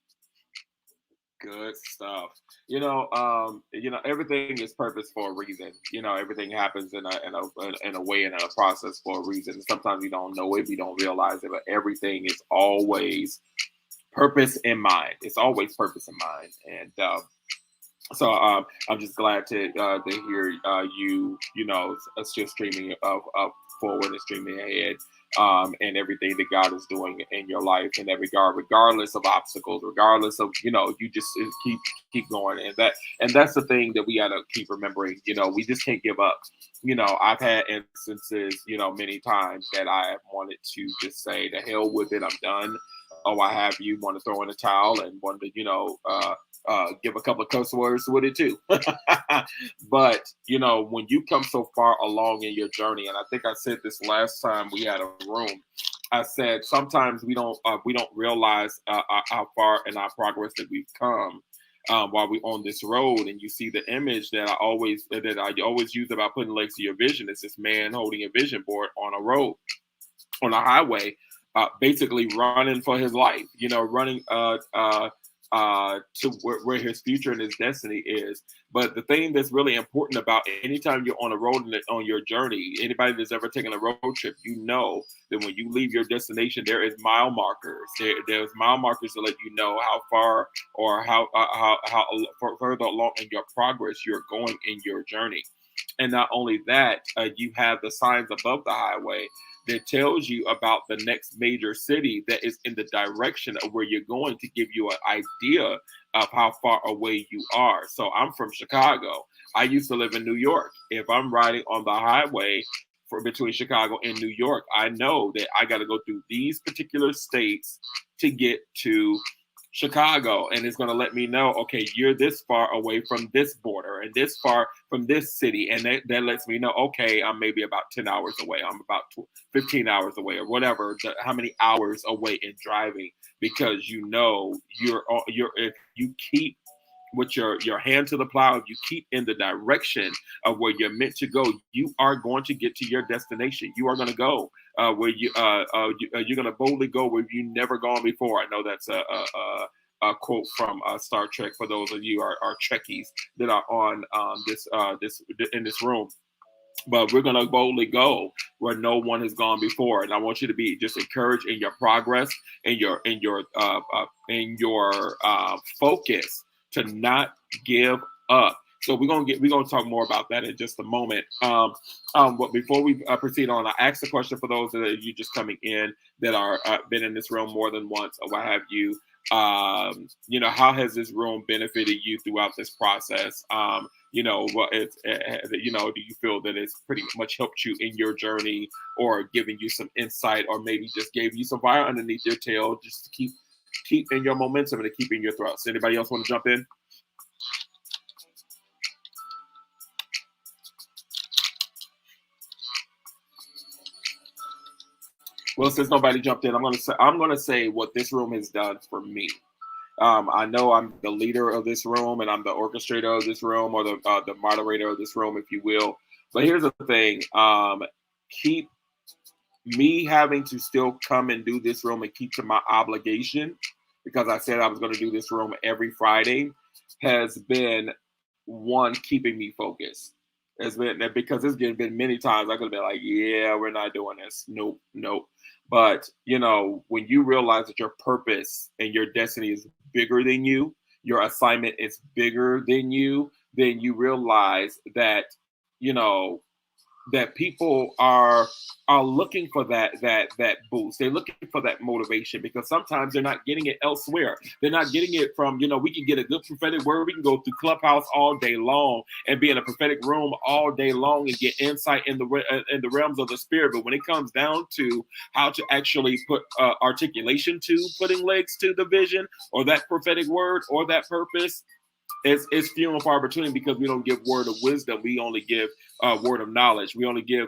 Good stuff. Everything is purpose for a reason. Everything happens in a way and in a process for a reason. Sometimes you don't know it, you don't realize it, but everything is always purpose in mind. It's always purpose in mind, and I'm just glad to hear you. It's just streaming of forward and streaming ahead, and everything that God is doing in your life in that regard, regardless of obstacles, regardless of you just keep going, and that's the thing that we gotta keep remembering. We just can't give up. I've had instances, many times that I have wanted to just say, "The hell with it, I'm done." Oh, I have you want to throw in a towel and want to, give a couple of cuss words with it too. But when you come so far along in your journey, and I think I said this last time we had a room, I said sometimes we don't realize how far in our progress that we've come. While we're on this road, and you see the image that I always use about putting legs to your vision. It's this man holding a vision board on a road, on a highway, basically running for his life, running to where his future and his destiny is. But the thing that's really important about anytime you're on a road and on your journey, anybody that's ever taken a road trip, that when you leave your destination, there is mile markers. There's mile markers to let you know how far or how further along in your progress you're going in your journey. And not only that, you have the signs above the highway that tells you about the next major city that is in the direction of where you're going, to give you an idea of how far away you are. So I'm from Chicago. I used to live in New York. If I'm riding on the highway between Chicago and New York, I know that I got to go through these particular states to get to Chicago, and it's going to let me know, okay, you're this far away from this border and this far from this city, and that lets me know, okay, I'm maybe about 10 hours away, I'm about 15 hours away, or whatever, how many hours away in driving, because you're if you keep with your hand to the plow, if you keep in the direction of where you're meant to go, you are going to get to your destination. You are going to go where you're going to boldly go where you've never gone before. I know that's a quote from Star Trek for those of you are Trekkies that are on this in this room. But we're gonna boldly go where no one has gone before, and I want you to be just encouraged in your progress, in your focus, to not give up. So we're gonna talk more about that in just a moment. But before we proceed on, I asked the question for those that are you just coming in that are been in this room more than once or what have you. How has this room benefited you throughout this process? What it's do you feel that it's pretty much helped you in your journey, or giving you some insight, or maybe just gave you some fire underneath your tail, just to keep in your momentum and to keep in your thrust? Anybody else want to jump in? Well, since nobody jumped in, I'm gonna say what this room has done for me. I know I'm the leader of this room, and I'm the orchestrator of this room, or the moderator of this room, if you will. But here's the thing: keep me having to still come and do this room and keep to my obligation, because I said I was going to do this room every Friday, has been one, keeping me focused. It's been because it's been many times I could have been like, yeah, we're not doing this. Nope, nope. But when you realize that your purpose and your destiny is bigger than you, your assignment is bigger than you, then you realize that that people are looking for that boost. They're looking for that motivation, because sometimes they're not getting it elsewhere. They're not getting it from, we can get a good prophetic word. We can go through Clubhouse all day long and be in a prophetic room all day long and get insight in the realms of the spirit. But when it comes down to how to actually put articulation to putting legs to the vision, or that prophetic word, or that purpose, it's few and far between, because we don't give word of wisdom. We only give word of knowledge. We only give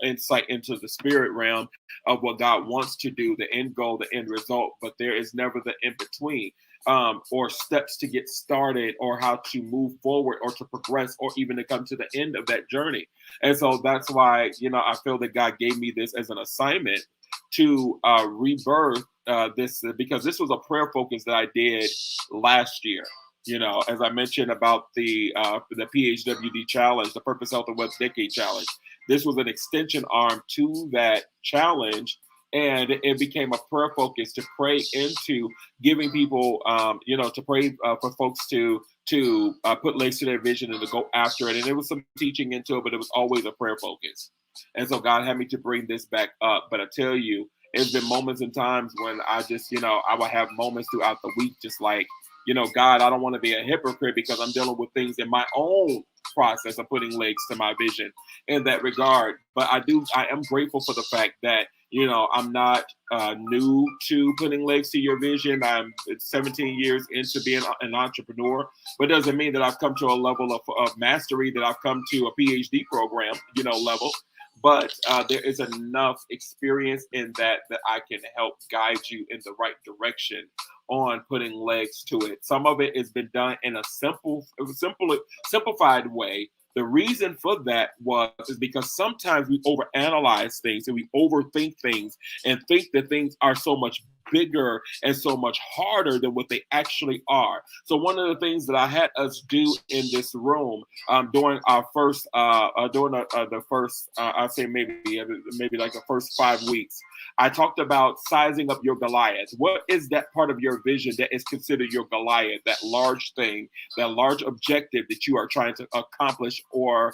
insight into the spirit realm of what God wants to do, the end goal, the end result. But there is never the in between, or steps to get started, or how to move forward, or to progress, or even to come to the end of that journey. And so that's why I feel that God gave me this as an assignment, to rebirth this, because this was a prayer focus that I did last year. You know, as I mentioned about the PHWD challenge, the Purpose, Health, and Wealth Decade Challenge. This was an extension arm to that challenge, and it became a prayer focus to pray into giving people, you know, to pray for folks to put legs to their vision and to go after it. And there was some teaching into it, but it was always a prayer focus. And so God had me to bring this back up. But I tell you, there's been moments and times when I just, you know, I would have moments throughout the week, just like, you know, God, I don't want to be a hypocrite because I'm dealing with things in my own process of putting legs to my vision in that regard. But I am grateful for the fact that, you know, I'm not new to putting legs to your vision. I'm 17 years into being an entrepreneur, but it doesn't mean that I've come to a level of mastery, that I've come to a PhD program, you know, level. But there is enough experience in that I can help guide you in the right direction on putting legs to it. Some of it has been done in a simplified way. The reason for that is because sometimes we overanalyze things and we overthink things and think that things are so much bigger and so much harder than what they actually are. So one of the things that I had us do in this room during our first, I'd say maybe like the first 5 weeks, I talked about sizing up your Goliath. What is that part of your vision that is considered your Goliath, that large thing, that large objective that you are trying to accomplish or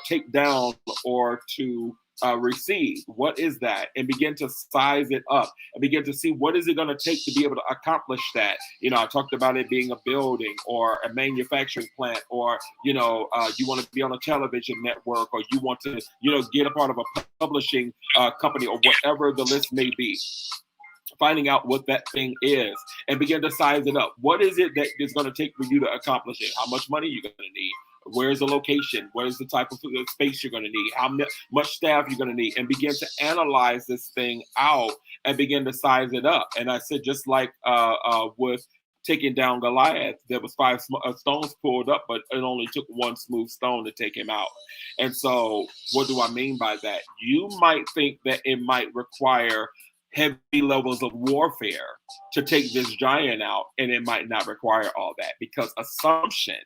take down or to receive? What is that? And begin to size it up and begin to see what is it going to take to be able to accomplish that. You know, I talked about it being a building or a manufacturing plant, or, you know, you want to be on a television network, or you want to, you know, get a part of a publishing company, or whatever the list may be. Finding out what that thing is and begin to size it up. What is it that is going to take for you to accomplish it? How much money you're going to need? Where's the location? What is the type of space you're going to need? How much staff you're going to need? And begin to analyze this thing out and begin to size it up. And I said, just like with taking down Goliath, there was 5 stones pulled up, but it only took 1 smooth stone to take him out. And so what do I mean by that? You might think that it might require heavy levels of warfare to take this giant out, and it might not require all that, because assumption,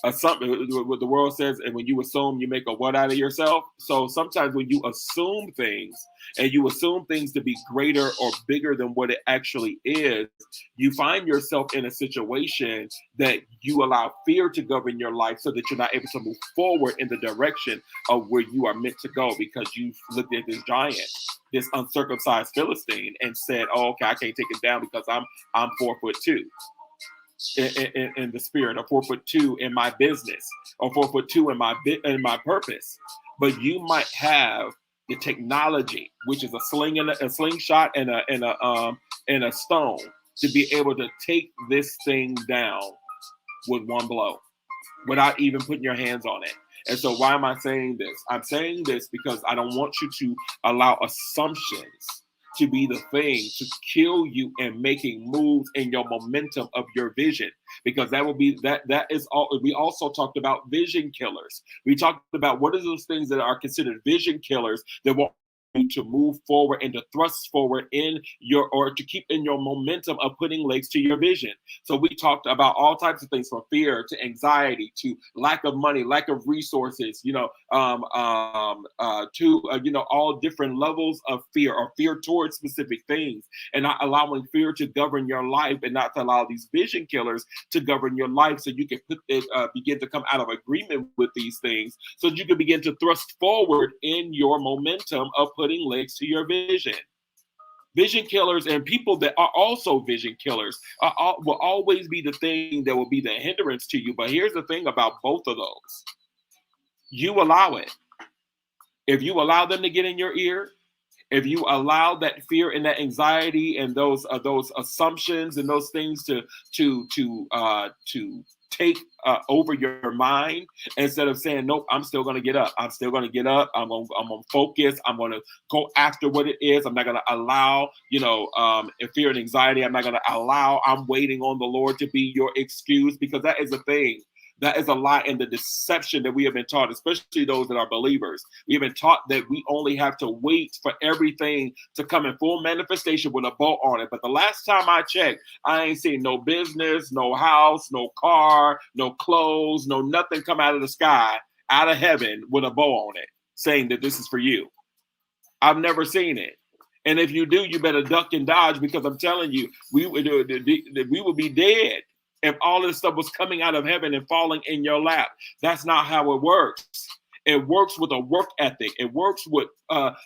what the world says, and when you assume, you make a what out of yourself. So sometimes when you assume things, and you assume things to be greater or bigger than what it actually is, you find yourself in a situation that you allow fear to govern your life, so that you're not able to move forward in the direction of where you are meant to go, because you've looked at this giant, this uncircumcised Philistine, and said, "Oh, okay, I can't take him down because I'm 4'2" in the spirit, or 4'2" in my business, or 4'2" in my purpose." But you might have the technology, which is a slingshot and a stone, to be able to take this thing down with one blow, without even putting your hands on it. And so why am I saying this? I'm saying this because I don't want you to allow assumptions to be the thing to kill you in making moves in your momentum of your vision, because that will be that is all. We also talked about vision killers. We talked about what are those things that are considered vision killers that will to move forward and to thrust forward in your, or to keep in your momentum of putting legs to your vision. So we talked about all types of things, from fear to anxiety to lack of money, lack of resources, you know, to you know, all different levels of fear, or fear towards specific things, and not allowing fear to govern your life, and not to allow these vision killers to govern your life, so you can begin to come out of agreement with these things, so you can begin to thrust forward in your momentum of putting legs to your vision. Vision killers and people that are also vision killers will always be the thing that will be the hindrance to you. But here's the thing about both of those. You allow it. If you allow them to get in your ear, if you allow that fear and that anxiety and those assumptions and those things to take over your mind, instead of saying, nope, I'm still going to get up. I'm still going to get up. I'm going to focus. I'm going to go after what it is. I'm not going to allow, you know, fear and anxiety. I'm not going to allow, I'm waiting on the Lord to be your excuse, because that is the thing. That is a lie and the deception that we have been taught, especially those that are believers. We have been taught that we only have to wait for everything to come in full manifestation with a bow on it. But the last time I checked, I ain't seen no business, no house, no car, no clothes, no nothing come out of the sky, out of heaven with a bow on it, saying that this is for you. I've never seen it. And if you do, you better duck and dodge, because I'm telling you, we would be dead if all of this stuff was coming out of heaven and falling in your lap. That's not how it works. It works with a work ethic. It works with,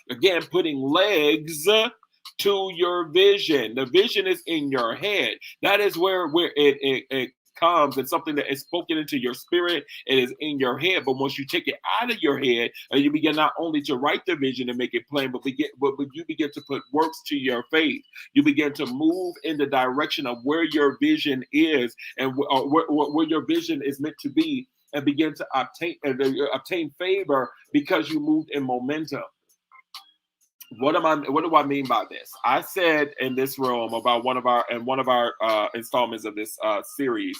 again, putting legs to your vision. The vision is in your head. That is where it comes, and something that is spoken into your spirit. It is in your head. But once you take it out of your head and you begin not only to write the vision and make it plain, but you begin to put works to your faith. You begin to move in the direction of where your vision is and where your vision is meant to be, and begin to obtain favor because you moved in momentum. What do I mean by this? I said in this room about one of our installments of this series,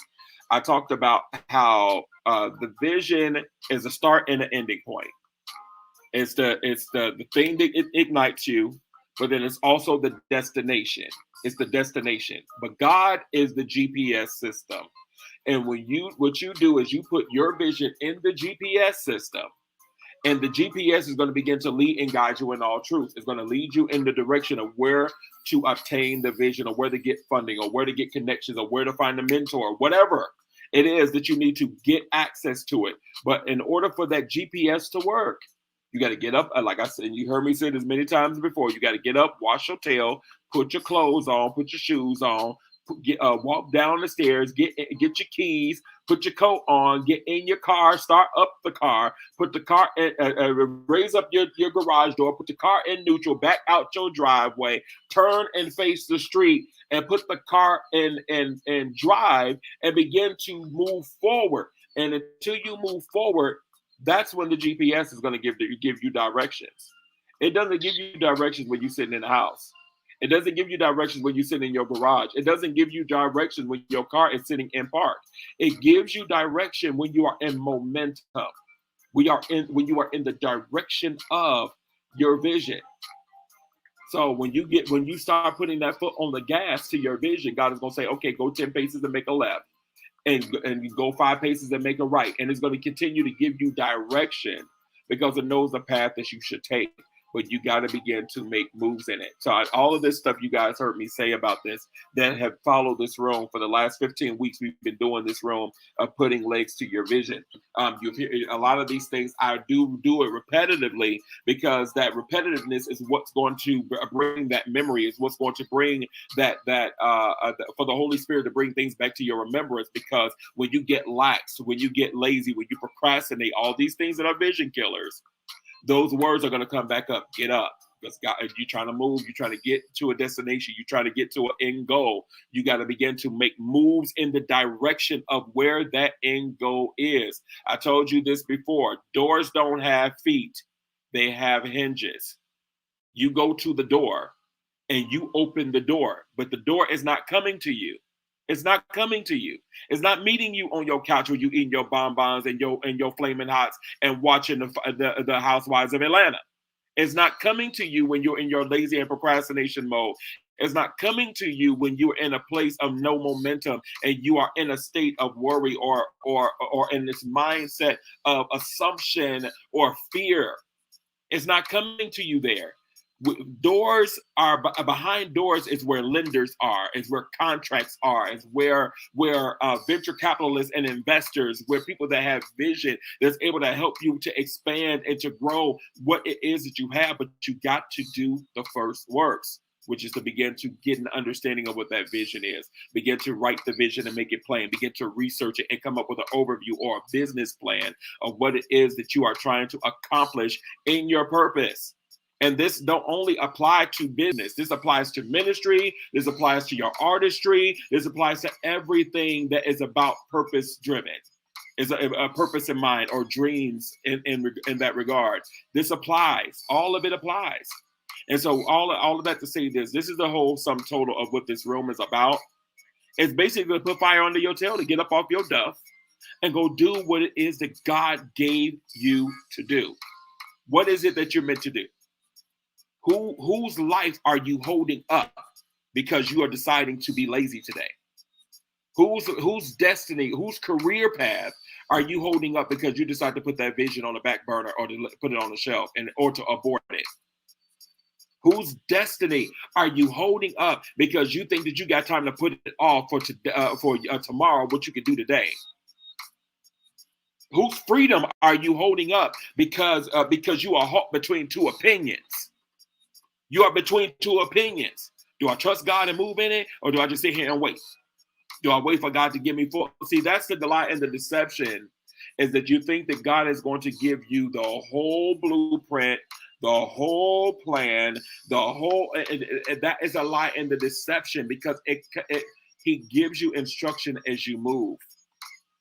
I talked about how the vision is a start and an ending point. It's the thing that it ignites you, but then it's also the destination. It's the destination. But God is the GPS system. And what you do is you put your vision in the GPS system. And the GPS is going to begin to lead and guide you in all truth. It's going to lead you in the direction of where to obtain the vision, or where to get funding, or where to get connections, or where to find a mentor, whatever it is that you need to get access to it. But in order for that GPS to work, you got to get up. Like I said, you heard me say this many times before, you got to get up, wash your tail, put your clothes on, put your shoes on, walk down the stairs, get your keys, put your coat on, get in your car, start up the car, put the car in, raise up your garage door, put the car in neutral, back out your driveway, turn and face the street, and put the car in and drive, and begin to move forward. And until you move forward, that's when the GPS is going to give you directions. It doesn't give you directions when you're sitting in the house. It doesn't give you directions when you sit in your garage. It doesn't give you directions when your car is sitting in park. It gives you direction when you are in momentum. When you are in the direction of your vision. So when you start putting that foot on the gas to your vision, God is going to say, okay, go 10 paces and make a left. And you go 5 paces and make a right. And it's going to continue to give you direction because it knows the path that you should take. But you got to begin to make moves in it. So all of this stuff you guys heard me say about this, that have followed this room for the last 15 weeks, we've been doing this room of putting legs to your vision. You hear a lot of these things. I do it repetitively because that repetitiveness is what's going to bring that memory, is what's going to bring that for the Holy Spirit to bring things back to your remembrance. Because when you get lax, when you get lazy, when you procrastinate, all these things that are vision killers, those words are going to come back up. Get up. Because God, if you're trying to move, you're trying to get to a destination, you're trying to get to an end goal, you got to begin to make moves in the direction of where that end goal is. I told you this before. Doors don't have feet. They have hinges. You go to the door and you open the door, but the door is not coming to you. It's not coming to you. It's not meeting you on your couch where you eating your bonbons and your flaming hots and watching the Housewives of Atlanta. It's not coming to you when you're in your lazy and procrastination mode. It's not coming to you when you're in a place of no momentum and you are in a state of worry or in this mindset of assumption or fear. It's not coming to you there. Doors are behind doors is where lenders are, is where contracts are, is where venture capitalists and investors, where people that have vision that's able to help you to expand and to grow what it is that you have. But you got to do the first works, which is to begin to get an understanding of what that vision is. Begin to write the vision and make it plain. Begin to research it and come up with an overview or a business plan of what it is that you are trying to accomplish in your purpose. And this don't only apply to business. This applies to ministry. This applies to your artistry. This applies to everything that is about purpose-driven. Is a purpose in mind or dreams in that regard. This applies. All of it applies. And so all of that to say this is the whole sum total of what this room is about. It's basically to put fire under your tail, to get up off your duff and go do what it is that God gave you to do. What is it that you're meant to do? Whose life are you holding up because you are deciding to be lazy today? Whose destiny, whose career path are you holding up because you decide to put that vision on the back burner or to put it on the shelf or to abort it? Whose destiny are you holding up because you think that you got time to put it off for tomorrow, what you could do today? Whose freedom are you holding up because you are between two opinions? You are between two opinions. Do I trust God and move in it, or do I just sit here and wait? Do I wait for God to give me full? See, that's the lie and the deception, is that you think that God is going to give you the whole blueprint, the whole plan, the whole. That is a lie and the deception, because He gives you instruction as you move.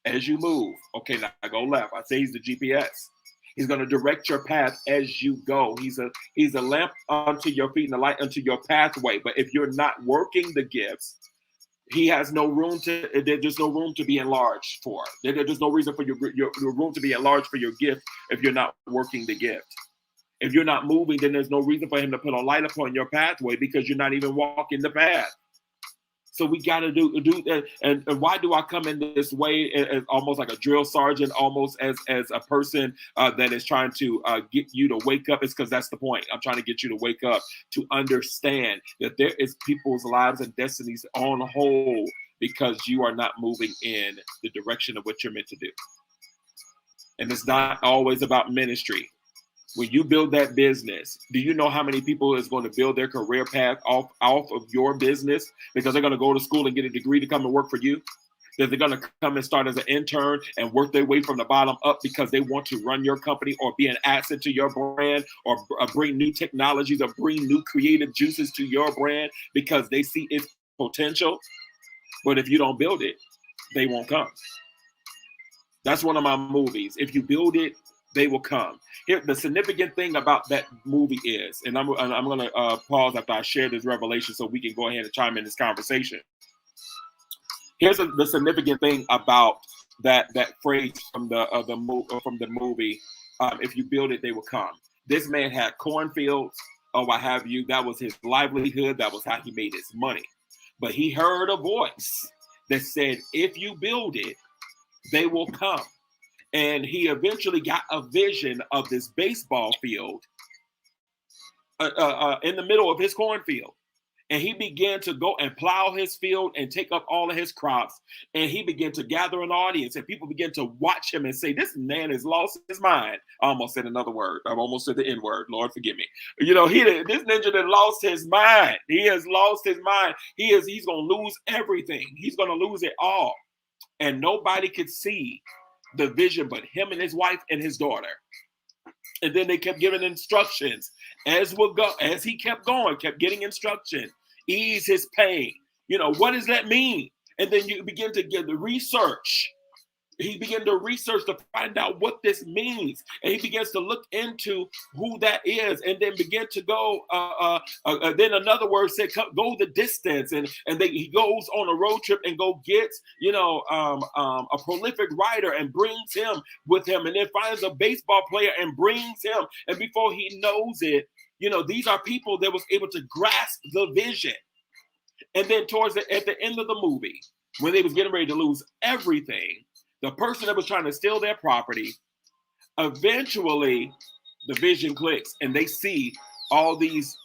As you move, okay, now I go left. I say He's the GPS. He's going to direct your path as you go. He's a lamp unto your feet and a light unto your pathway. But if you're not working the gifts, He has no room to. There's just no room to be enlarged for. There's no reason for your room to be enlarged for your gift if you're not working the gift. If you're not moving, then there's no reason for Him to put a light upon your pathway, because you're not even walking the path. So we got to do that. And why do I come in this way, as almost like a drill sergeant, almost as a person that is trying to get you to wake up? It's because that's the point. I'm trying to get you to wake up, to understand that there is people's lives and destinies on hold because you are not moving in the direction of what you're meant to do. And it's not always about ministry. When you build that business, do you know how many people is going to build their career path off of your business, because they're going to go to school and get a degree to come and work for you? That they're going to come and start as an intern and work their way from the bottom up because they want to run your company or be an asset to your brand, or bring new technologies or bring new creative juices to your brand because they see its potential. But if you don't build it, they won't come. That's one of my movies. If you build it, they will come. Here, the significant thing about that movie is, and I'm going to pause after I share this revelation so we can go ahead and chime in this conversation. Here's the significant thing about that phrase from the movie. If you build it, they will come. This man had cornfields or what have you. That was his livelihood. That was how he made his money. But he heard a voice that said, if you build it, they will come. And he eventually got a vision of this baseball field in the middle of his cornfield. And he began to go and plow his field and take up all of his crops. And he began to gather an audience, and people began to watch him and say, this man has lost his mind. I almost said another word. I almost said the N word. Lord, forgive me. You know, this ninja that lost his mind. He has lost his mind. He's going to lose everything. He's going to lose it all. And nobody could see the vision but him and his wife and his daughter. And then they kept giving instructions as he kept going, kept getting instruction. Ease his pain. You know, what does that mean? And then you begin to get the research. He began to research to find out what this means. And he begins to look into who that is, and then begin to go. Then another word said, go the distance. And he goes on a road trip and go gets, a prolific writer and brings him with him, and then finds a baseball player and brings him. And before he knows it, these are people that was able to grasp the vision. And then at the end of the movie, when they was getting ready to lose everything, the person that was trying to steal their property, eventually the vision clicks and they see all these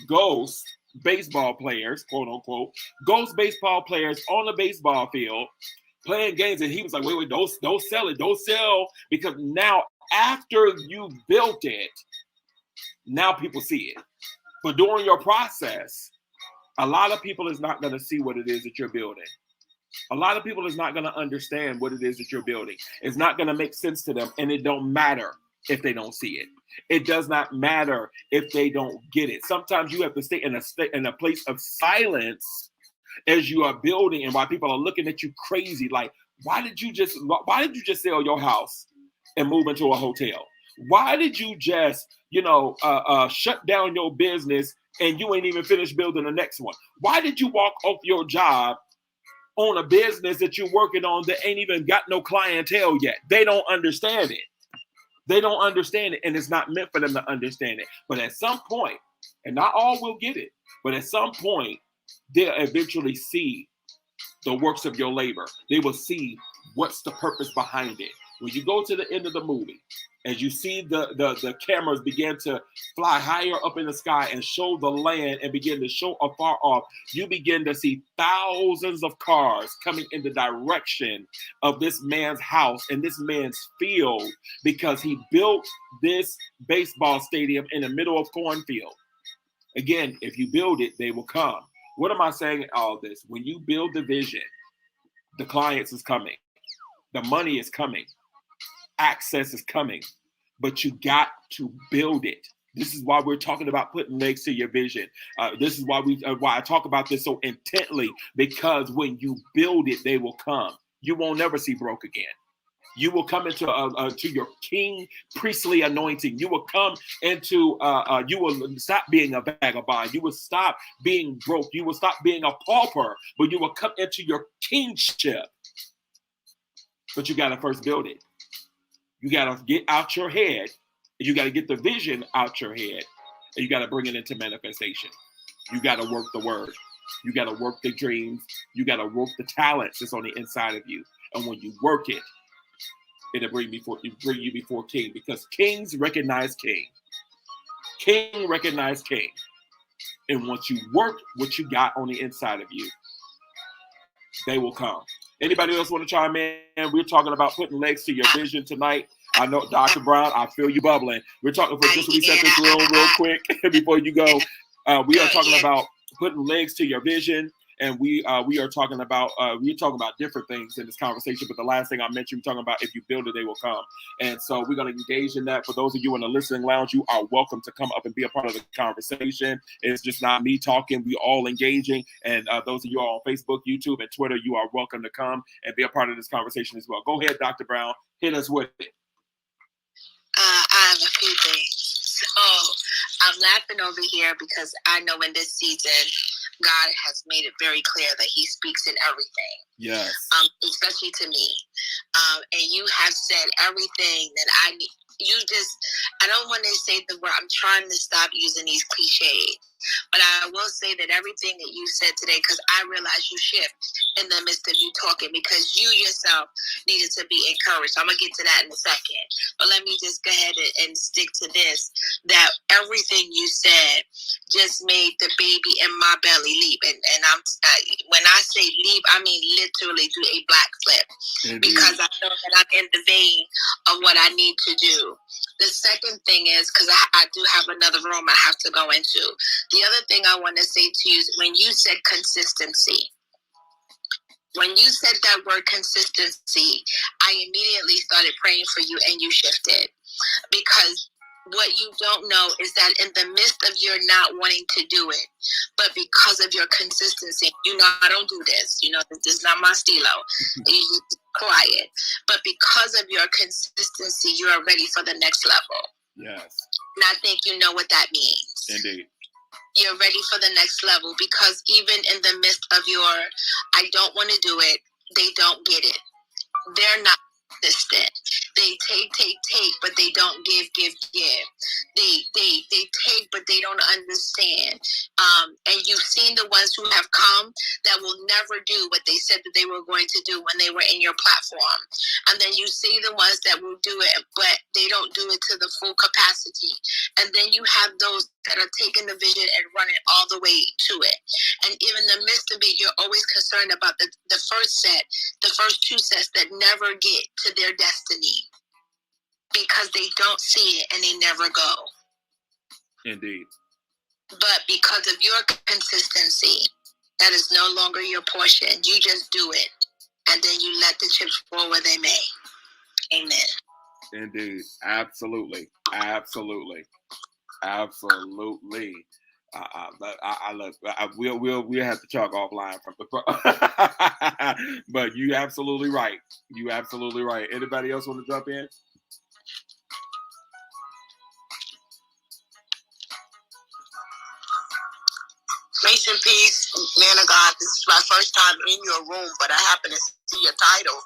ghost baseball players, quote unquote, ghost baseball players on the baseball field playing games. And he was like, wait, don't sell it. Don't sell, because now after you built it, now people see it. But during your process, a lot of people is not going to see what it is that you're building. A lot of people is not going to understand what it is that you're building. It's not going to make sense to them, and it don't matter if they don't see it. It does not matter if they don't get it. Sometimes you have to stay in a place of silence as you are building, and while people are looking at you crazy, like, why did you just sell your house and move into a hotel? Why did you just shut down your business and you ain't even finished building the next one? Why did you walk off your job on a business that you're working on that ain't even got no clientele yet. They don't understand it. They don't understand it, and it's not meant for them to understand it. But at some point, and not all will get it, but at some point, they'll eventually see the works of your labor. They will see what's the purpose behind it. When you go to the end of the movie, as you see the cameras begin to fly higher up in the sky and show the land and begin to show afar off, you begin to see thousands of cars coming in the direction of this man's house and this man's field, because he built this baseball stadium in the middle of cornfield. Again, if you build it, they will come. What am I saying in all this? When you build the vision, the clients is coming, the money is coming, access is coming, but you got to build it. This is why we're talking about putting legs to your vision. This is why I talk about this so intently, because when you build it, they will come. You won't never see broke again. You will come into to your king priestly anointing. You will come into, you will stop being a vagabond. You will stop being broke. You will stop being a pauper, but you will come into your kingship. But you got to first build it. You got to get out your head. And you got to get the vision out your head. And you got to bring it into manifestation. You got to work the word. You got to work the dreams. You got to work the talents that's on the inside of you. And when you work it, it'll bring you before king, because kings recognize king. King recognize king. And once you work what you got on the inside of you, they will come. Anybody else want to chime in? We're talking about putting legs to your vision tonight. I know, Dr. Brown, I feel you bubbling. We're talking for just reset this room real quick before you go. We are talking about putting legs to your vision. And we are talking about different things in this conversation. But the last thing I mentioned, we're talking about if you build it, they will come. And so we're going to engage in that. For those of you in the listening lounge, you are welcome to come up and be a part of the conversation. It's just not me talking. We all engaging. And those of you all on Facebook, YouTube, and Twitter, you are welcome to come and be a part of this conversation as well. Go ahead, Dr. Brown. Hit us with it. I have a few things. So I'm laughing over here because I know in this season, God has made it very clear that he speaks in everything. Yes. Especially to me. And you have said everything that I need. I don't want to say the word, I'm trying to stop using these cliches. But I will say that everything that you said today, because I realize you shift in the midst of you talking, because you yourself needed to be encouraged. I'm going to get to that in a second. But let me just go ahead and stick to this, that everything you said just made the baby in my belly leap. And when I say leap, I mean literally do a black flip. Indeed. Because I know that I'm in the vein of what I need to do. The second thing is, because I do have another room I have to go into. The other thing I want to say to you is when you said consistency, when you said that word consistency, I immediately started praying for you and you shifted. Because what you don't know is that in the midst of your not wanting to do it, but because of your consistency, I don't do this. This is not my stilo. You quiet. But because of your consistency, you are ready for the next level. Yes. And I think you know what that means. Indeed. You're ready for the next level, because even in the midst of your, I don't want to do it, they don't get it. They're not consistent. They take, but they don't give. They take, but they don't understand. And you've seen the ones who have come that will never do what they said that they were going to do when they were in your platform. And then you see the ones that will do it, but they don't do it to the full capacity. And then you have those that are taking the vision and running all the way to it. And even in the midst of it, you're always concerned about the first two sets that never get to their destiny, because they don't see it and they never go. Indeed. But because of your consistency, that is no longer your portion. You just do it, and then you let the chips fall where they may. Amen. Indeed. Absolutely. We'll have to talk offline from the but you absolutely right. Anybody else want to jump in? Grace Grace and peace, man of God. This is my first time in your room, but I happen to see your title.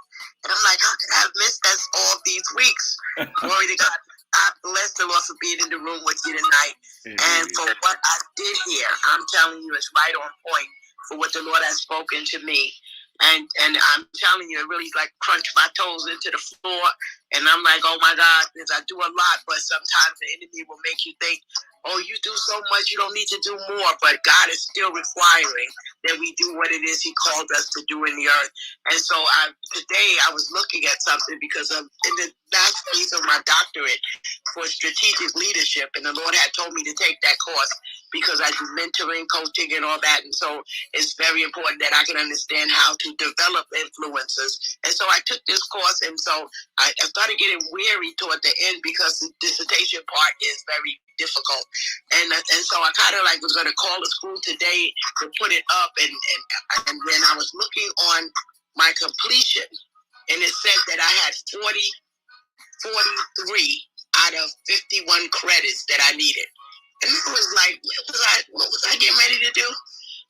And I'm like, how could I have missed that all these weeks? Glory to God. I bless the Lord for being in the room with you tonight. And for what I did here, I'm telling you, it's right on point for what the Lord has spoken to me. And I'm telling you, it really like crunched my toes into the floor. And I'm like, oh my God, because I do a lot, but sometimes the enemy will make you think, oh, you do so much, you don't need to do more. But God is still requiring that we do what it is He called us to do in the earth. And so today I was looking at something because I'm in the last phase of my doctorate for strategic leadership. And the Lord had told me to take that course because I do mentoring, coaching, and all that. And so it's very important that I can understand how to develop influencers. And so I took this course, and so I started getting weary toward the end because the dissertation part is very difficult. And so I kind of like was going to call the school today to put it up, and then I was looking on my completion, and it said that I had 43 out of 51 credits that I needed. And it was like, what was I getting ready to do?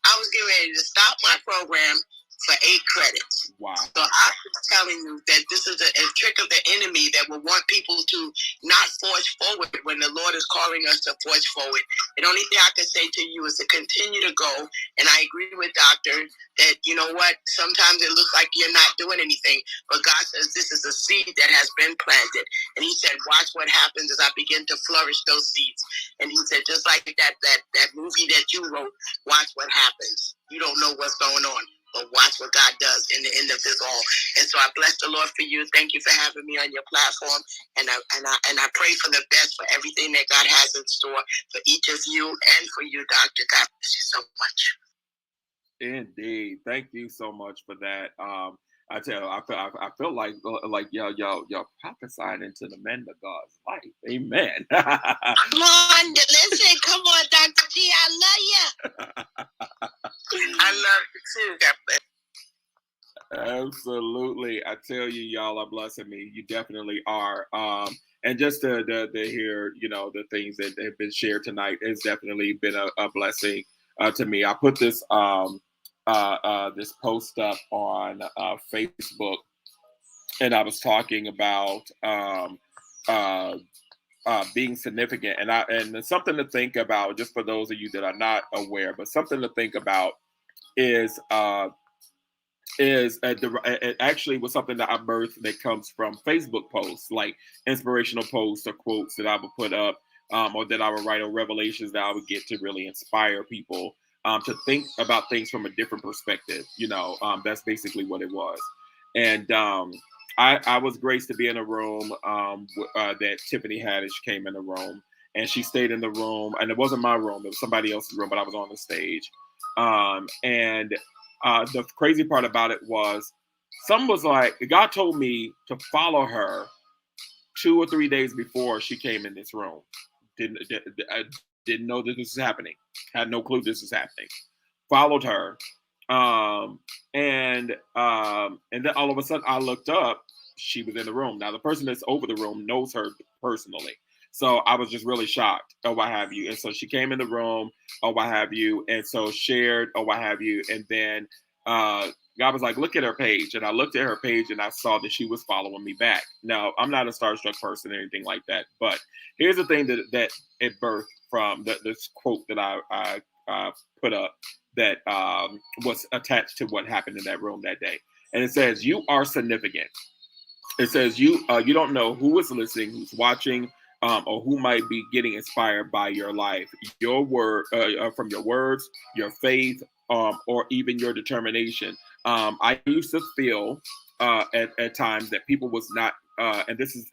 I was getting ready to stop my program for 8 credits. Wow. So I'm telling you that this is a trick of the enemy that will want people to not forge forward when the Lord is calling us to forge forward. The only thing I can say to you is to continue to go. And I agree with Doctor that, you know what, sometimes it looks like you're not doing anything, but God says this is a seed that has been planted. And He said, watch what happens as I begin to flourish those seeds. And He said, just like that movie that you wrote, watch what happens. You don't know what's going on, but watch what God does in the end of this all. And so I bless the Lord for you. Thank you for having me on your platform. And I pray for the best for everything that God has in store for each of you and for you, Doctor. God bless you so much. Indeed. Thank you so much for that. I tell you, I feel like y'all prophesying into the men of God's life. Amen. Come on, listen. Come on, Dr. G. I love you. I love you too. God bless. Absolutely. I tell you, y'all are blessing me. You definitely are. And just to hear, the things that have been shared tonight has definitely been a blessing to me. I put this this post up on Facebook, and I was talking about being significant, and something to think about, just for those of you that are not aware, but something to think about is it actually was something that I birthed that comes from Facebook posts, like inspirational posts or quotes that I would put up, or that I would write, or revelations that I would get to really inspire people to think about things from a different perspective. That's basically what it was. And I was graced to be in a room that Tiffany Haddish came in the room, and she stayed in the room, and it wasn't my room, it was somebody else's room, but I was on the stage. And the crazy part about it was, some was like, God told me to follow her 2 or 3 days before she came in this room. I didn't know that this was happening. Had no clue this was happening. Followed her. And then all of a sudden I looked up, she was in the room. Now the person that's over the room knows her personally. So I was just really shocked, or what have you. And so she came in the room, or what have you, and so shared, or what have you. And then God was like, look at her page. And I looked at her page, and I saw that she was following me back. Now, I'm not a starstruck person or anything like that. But here's the thing that it birthed from this quote that I put up that was attached to what happened in that room that day. And it says, you are significant. It says you don't know who is listening, who's watching, or who might be getting inspired by your life, your word, from your words, your faith, or even your determination. I used to feel at times that people was not, and this is,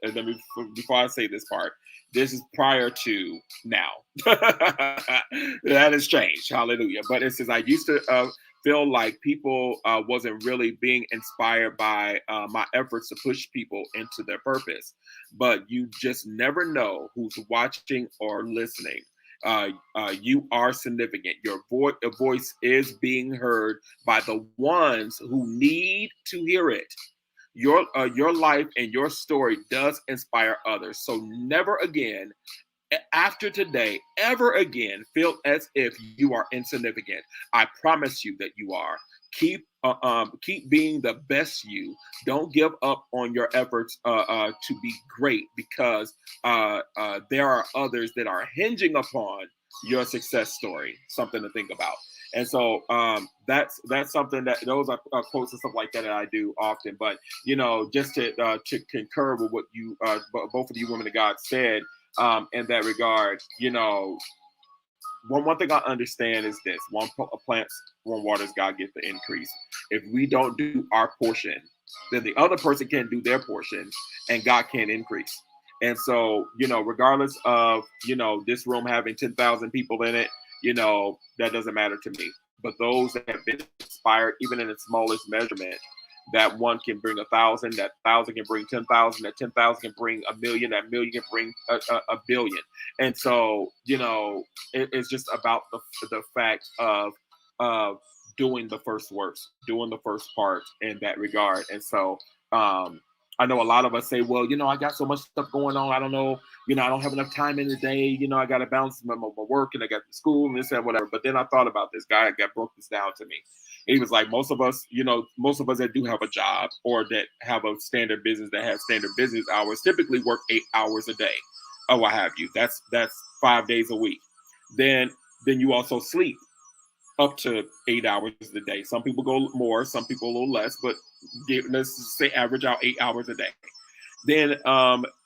before I say this part, this is prior to now. That has changed. Hallelujah. But it says, I used to feel like people wasn't really being inspired by my efforts to push people into their purpose. But you just never know who's watching or listening. You are significant. Your voice is being heard by the ones who need to hear it. Your life and your story does inspire others. So never again after today ever again feel as if you are insignificant. I promise you that you are. Keep being the best you. Don't give up on your efforts to be great, because there are others that are hinging upon your success story. Something to think about. And so that's something that those are quotes and stuff like that I do often. But just to concur with what you both of you women of God said in that regard, one thing I understand is this: one plants, one waters, God gets the increase. If we don't do our portion, then the other person can't do their portion, and God can't increase. And so, regardless of this room having 10,000 people in it, that doesn't matter to me. But those that have been inspired, even in the smallest measurement, that one can bring 1,000, that 1,000 can bring 10,000, that 10,000 can bring a million, that million can bring a billion. And so, it's just about the fact of doing the first work, doing the first part in that regard. And so, I know a lot of us say, well, I got so much stuff going on. I don't know, I don't have enough time in the day. I got to balance my work, and I got the school and this and whatever. But then I thought about this guy broke this down to me. He was like, most of us that do have a job or that have a standard business, that have standard business hours, typically work 8 hours a day or what have you. That's 5 days a week. Then you also sleep up to 8 hours a day. Some people go more, some people a little less, but let's say average out 8 hours a day. Then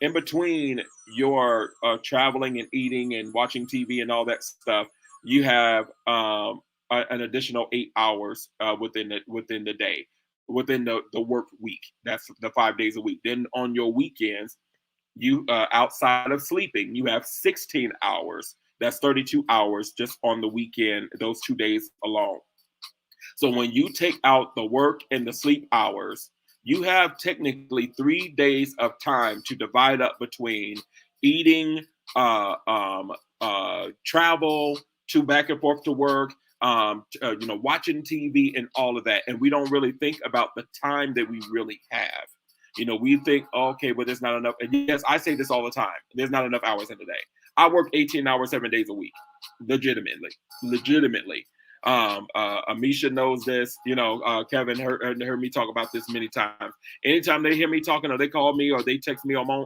in between your traveling and eating and watching TV and all that stuff, you have an additional 8 hours within the day, within the work week. That's the 5 days a week. Then on your weekends, you outside of sleeping, you have 16 hours. That's 32 hours just on the weekend, those 2 days alone. So when you take out the work and the sleep hours, you have technically 3 days of time to divide up between eating, travel, to back and forth to work, watching TV and all of that. And we don't really think about the time that we really have. We think, okay, but there's not enough. And yes, I say this all the time. There's not enough hours in the day. I work 18 hours, 7 days a week. Legitimately. Amisha knows this. Kevin heard me talk about this many times. Anytime they hear me talking, or they call me, or they text me on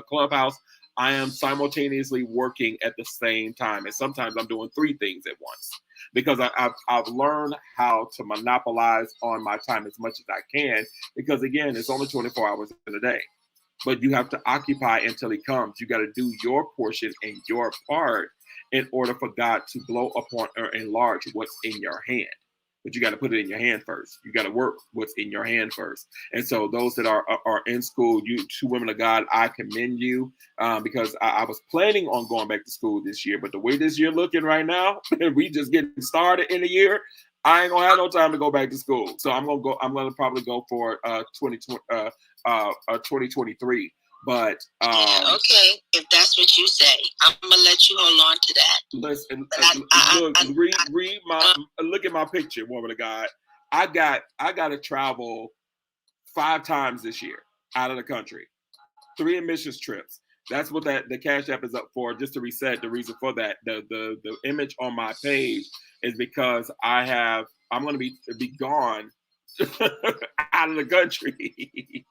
Clubhouse, I am simultaneously working at the same time, and sometimes I'm doing 3 things at once, because I've learned how to monopolize on my time as much as I can. Because again, it's only 24 hours in a day, but you have to occupy until He comes. You got to do your portion and your part in order for God to blow upon or enlarge what's in your hand. But you got to put it in your hand first. You got to work what's in your hand first. And so those that are in school, you 2 women of God, I commend you, because I was planning on going back to school this year. But the way this year looking right now, we just getting started in the year, I ain't gonna have no time to go back to school. So I'm gonna probably go for 2023. But okay, if that's what you say, I'm gonna let you hold on to that. Listen, look at my picture, woman of God. I got to travel 5 times this year out of the country, 3 admissions trips. That's what the Cash App is up for. Just to reset, the reason for that, the image on my page is because I'm going to be gone out of the country.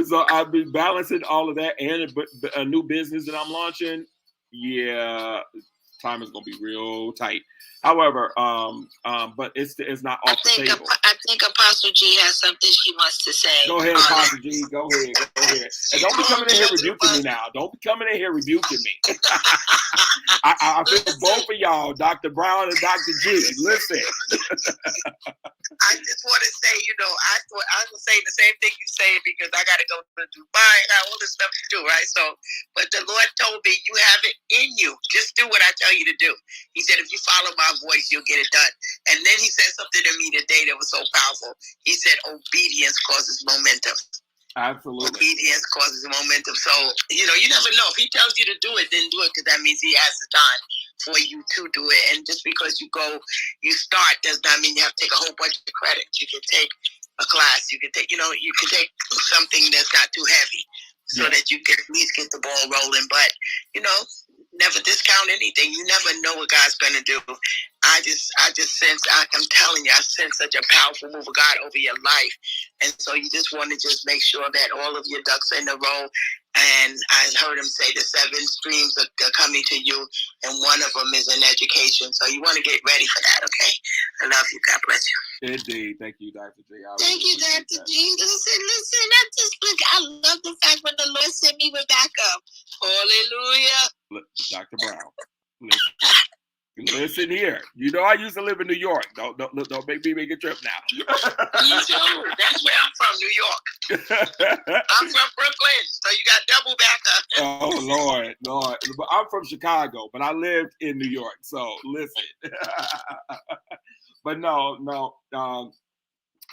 So I'll be balancing all of that and a new business that I'm launching. Yeah, time is going to be real tight. However, but it's not off the table. I think Apostle G has something she wants to say. Go ahead, Apostle G. Go ahead. And don't be coming in here rebuking me now. Don't be coming in here rebuking me. I feel both of y'all, Dr. Brown and Dr. G. Listen. I just want to say, I was saying the same thing you say, because I got to go to Dubai. I got all this stuff to do, right? So, but the Lord told me, you have it in you. Just do what I tell you to do. He said, if you follow my voice, you'll get it done. And then he said something to me today that was so powerful. He said, obedience causes momentum. Absolutely. Obedience causes momentum. So, you never know. If he tells you to do it, then do it, because that means he has the time for you to do it. And just because you start does not mean you have to take a whole bunch of credit. You can take a class. You can take, you can take something that's not too heavy. so that you can at least get the ball rolling. But, never discount anything. You never know what God's going to do. I just sense, I'm telling you, I sense such a powerful move of God over your life. And so you just want to just make sure that all of your ducks are in a row. And I heard him say the 7 streams are coming to you, and one of them is in education. So you want to get ready for that, okay? I love you. God bless you. Indeed. Thank you, Dr. G. Thank you, Dr. G. Listen, I love the fact when the Lord sent me with backup. Hallelujah. Dr. Brown, listen here. I used to live in New York. Don't make me make a trip now. Me too. That's where I'm from, New York. I'm from Brooklyn, so you got double backup. Oh, Lord. But I'm from Chicago, but I lived in New York. So listen. But no.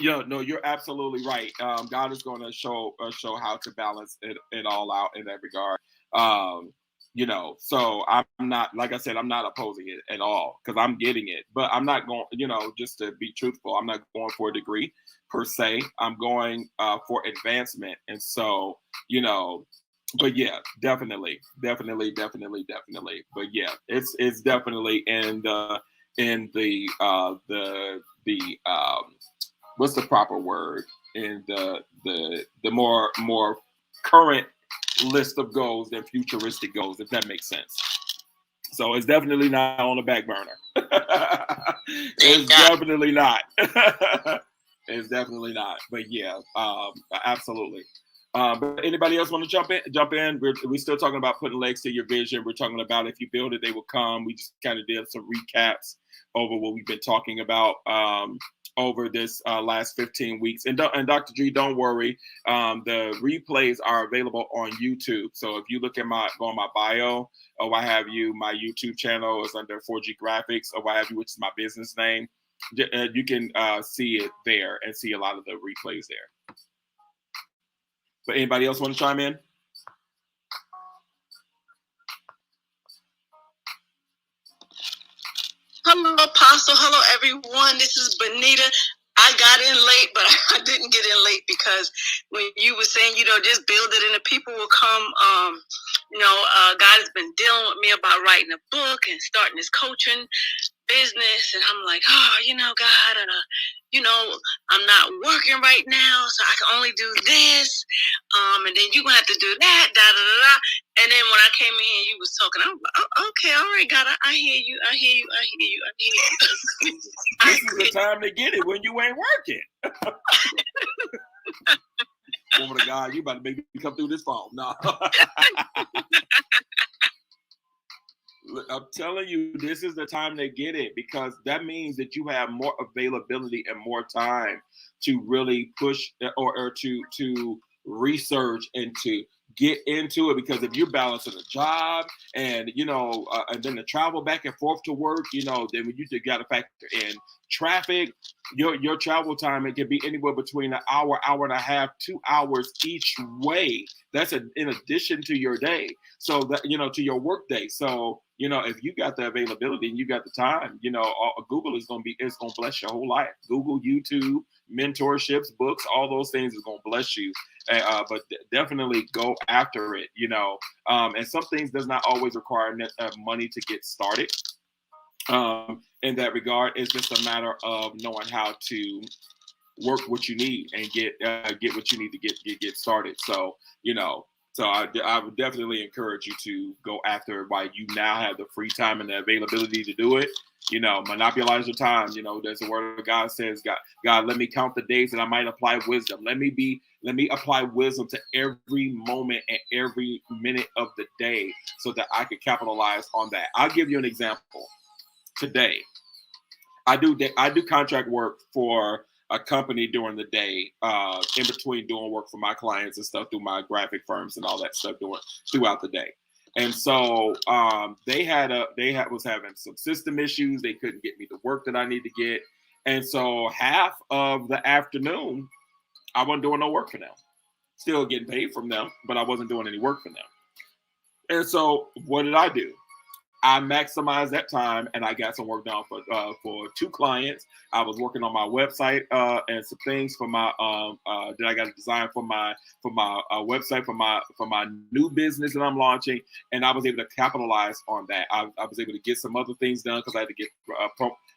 You're absolutely right. God is going to show how to balance it all out in that regard. So I'm not, like I said, I'm not opposing it at all because I'm getting it, but I'm not going, just to be truthful, I'm not going for a degree per se. I'm going for advancement. And so, but yeah, definitely. But yeah, it's definitely in the what's the proper word, in the more current list of goals than futuristic goals, if that makes sense. So it's definitely not on the back burner. It's definitely not. It's definitely not. But yeah, absolutely. But anybody else want to jump in? We're still talking about putting legs to your vision. We're talking about if you build it, they will come. We just kind of did some recaps over what we've been talking about over this last 15 weeks. And Dr. G, don't worry. The replays are available on YouTube. So if you look at go on my bio, or what have you, my YouTube channel is under Phwd Graphics, or what have you, which is my business name. You can see it there and see a lot of the replays there. But anybody else want to chime in? Hello, Apostle. Hello, everyone. This is Benita. I got in late, but I didn't get in late because when you were saying, just build it and the people will come. God has been dealing with me about writing a book and starting this coaching business. And I'm like, God, I'm not working right now, so I can only do this. And then you're going to have to do that, da-da-da-da. And then when I came in, you was talking, I'm like, oh, okay, all right, God, I hear you. This is the time to get it when you ain't working. Woman of God, you about to make me come through this phone. No. I'm telling you, this is the time to get it, because that means that you have more availability and more time to really push or to research and to get into it. Because if you're balancing a job and and then the travel back and forth to work, then when you got to factor in traffic, your travel time, it can be anywhere between an hour and a half, 2 hours each way. That's in addition to your day. So that to your work day. So if you got the availability and you got the time, Google is going to bless your whole life. Google, YouTube, mentorships, books, all those things is going to bless you. But definitely go after it, and some things does not always require money to get started. In that regard, it's just a matter of knowing how to work what you need and get what you need to get started. So, so I would definitely encourage you to go after it while you now have the free time and the availability to do it. Monopolize your time. There's a word of God says, God, let me count the days that I might apply wisdom. Let me apply wisdom to every moment and every minute of the day so that I can capitalize on that. I'll give you an example. Today, I do contract work for a company during the day, in between doing work for my clients and stuff through my graphic firms and all that stuff throughout the day. And so they was having some system issues. They couldn't get me the work that I need to get. And so half of the afternoon, I wasn't doing no work for them. Still getting paid from them, but I wasn't doing any work for them. And so what did I do? I maximized that time, and I got some work done for 2 clients. I was working on my website and some things for my that I got to design for my website for my new business that I'm launching, and I was able to capitalize on that. I was able to get some other things done because I had to get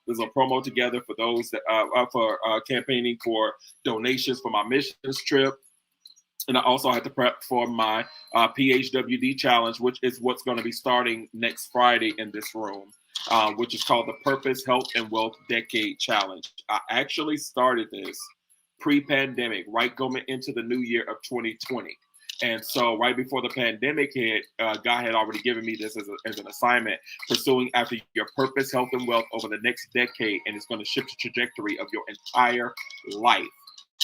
there's a promo together for those that for campaigning for donations for my missions trip. And I also had to prep for my PHWD challenge, which is what's going to be starting next Friday in this room, which is called the Purpose, Health, and Wealth Decade Challenge. I actually started this pre-pandemic, right going into the new year of 2020. And so right before the pandemic hit, God had already given me this as an assignment, pursuing after your purpose, health, and wealth over the next decade. And it's going to shift the trajectory of your entire life.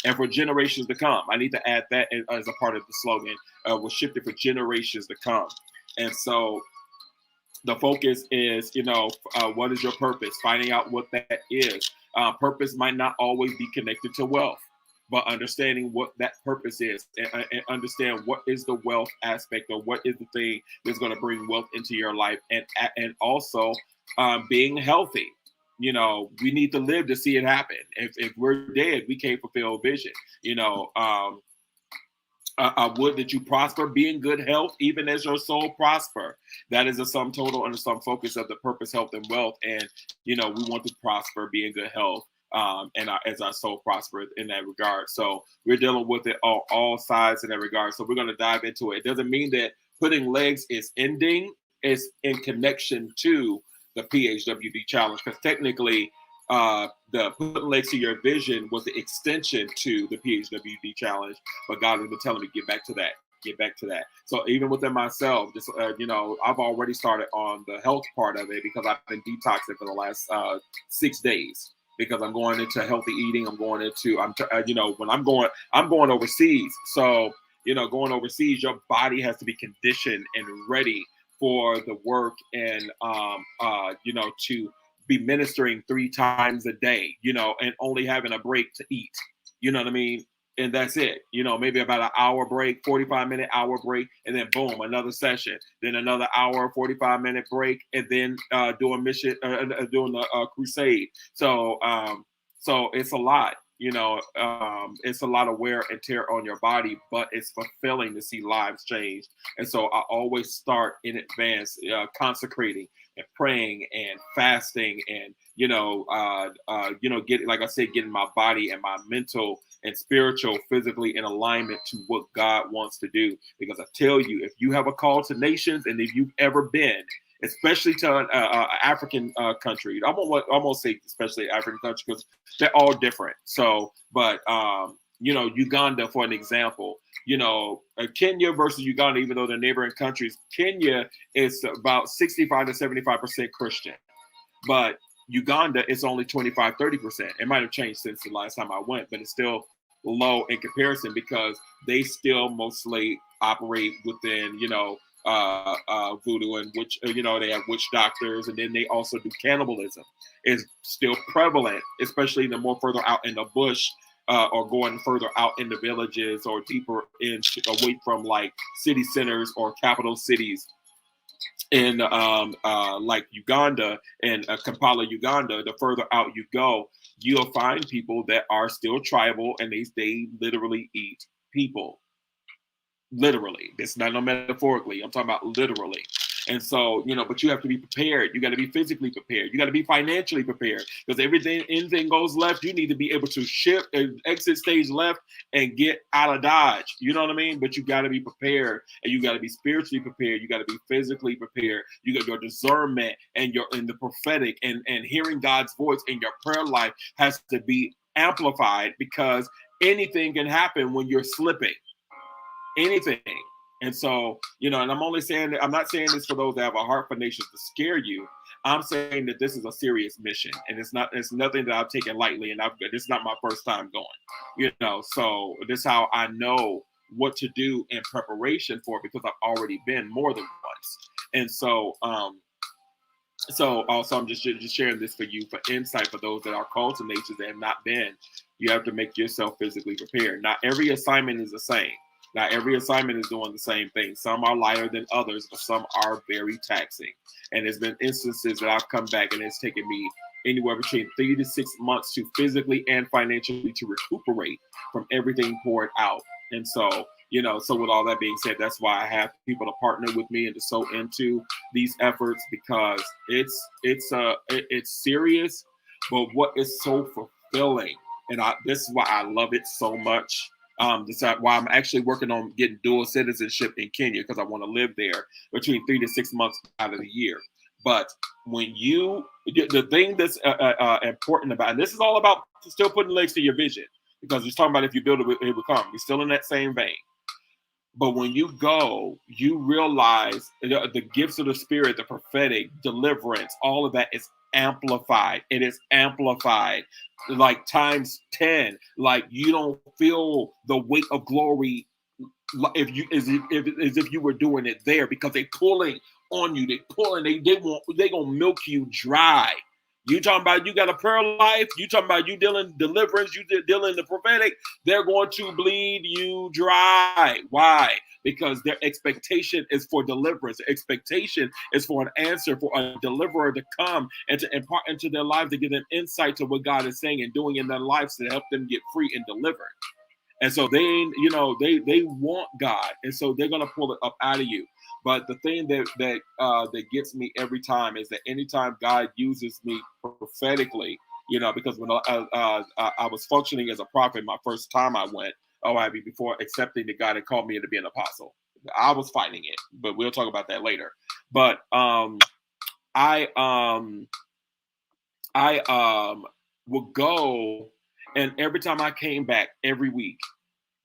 And for generations to come. I need to add that as a part of the slogan. We'll shift it for generations to come. And so the focus is, what is your purpose? Finding out what that is. Purpose might not always be connected to wealth, but understanding what that purpose is and understand what is the wealth aspect or what is the thing that's going to bring wealth into your life. And also being healthy. We need to live to see it happen. If we're dead, we can't fulfill vision. I would that you prosper, be in good health, even as your soul prosper. That is a sum total and a sum focus of the purpose, health, and wealth. And, we want to prosper, be in good health, as our soul prospers in that regard. So we're dealing with it on all sides in that regard. So we're going to dive into it. It doesn't mean that putting legs is ending. It's in connection to the PHWD challenge, because technically the putting legs to your vision was the extension to the PHWD challenge, but God has been telling me get back to that. So even within myself, just I've already started on the health part of it because I've been detoxing for the last 6 days, because I'm going into healthy eating. I'm going into when I'm going overseas. So going overseas, your body has to be conditioned and ready for the work and to be ministering 3 times a day, and only having a break to eat, you know what I mean? And that's it, maybe about an hour break, 45-minute hour break, and then boom, another session, then another hour, 45-minute break, and then doing mission, doing the crusade. So it's a lot. It's a lot of wear and tear on your body, but it's fulfilling to see lives change. And so I always start in advance, consecrating and praying and fasting and, getting, like I said, getting my body and my mental and spiritual, physically in alignment to what God wants to do. Because I tell you, if you have a call to nations, and if you've ever been, especially to an African country, I'm gonna say especially African country because they're all different. So, but Uganda, for an example, Kenya versus Uganda, even though they're neighboring countries, Kenya is about 65 to 75% Christian, but Uganda is only 25, 30%. It might have changed since the last time I went, but it's still low in comparison because they still mostly operate within, voodoo, and which, they have witch doctors, and then they also do cannibalism. Is still prevalent, especially the more further out in the bush, or going further out in the villages or deeper in, away from like city centers or capital cities. In like Uganda and Kampala, Uganda, the further out you go, you'll find people that are still tribal, and they literally eat people. Literally, it's not no metaphorically. I'm talking about literally. And so, but you have to be prepared. You got to be physically prepared. You got to be financially prepared, because anything goes left, you need to be able to shift and exit stage left and get out of Dodge. You know what I mean? But you got to be prepared, and you got to be spiritually prepared. You got to be physically prepared. You got your discernment and the prophetic and hearing God's voice in your prayer life has to be amplified, because anything can happen when you're slipping. Anything. And so, and I'm only saying that, I'm not saying this for those that have a heart for nations to scare you. I'm saying that this is a serious mission, and it's nothing that I've taken lightly, and this is not my first time going, so this is how I know what to do in preparation for it, because I've already been more than once. And so, also I'm just sharing this for you for insight for those that are called to nations that have not been. You have to make yourself physically prepared. Not every assignment is the same. Not every assignment is doing the same thing. Some are lighter than others, but some are very taxing. And there's been instances that I've come back and it's taken me anywhere between 3 to 6 months to physically and financially to recuperate from everything poured out. And so, so with all that being said, that's why I have people to partner with me and to sow into these efforts, because it's serious, but what is so fulfilling, and this is why I love it so much. This is why I'm actually working on getting dual citizenship in Kenya, because I want to live there between 3 to 6 months out of the year. But when the thing that's important about, and this is all about still putting legs to your vision, because it's talking about if you build it, it will come. We're still in that same vein. But when you go, you realize the gifts of the Spirit, the prophetic, deliverance, all of that is amplified. It is amplified like times 10. Like you don't feel the weight of glory as if you were doing it there, because they're pulling on you. They pulling. They gonna milk you dry. You talking about you got a prayer life. You talking about you dealing deliverance. You dealing the prophetic. They're going to bleed you dry. Why? Because their expectation is for deliverance. Their expectation is for an answer, for a deliverer to come and to impart into their lives, to give them insight to what God is saying and doing in their lives to help them get free and delivered. And so they want God, and so they're gonna pull it up out of you. But the thing that gets me every time is that anytime God uses me prophetically, because when I was functioning as a prophet, my first time I went, before accepting that God had called me to be an apostle, I was fighting it, but we'll talk about that later. But I would go. And every time I came back, every week,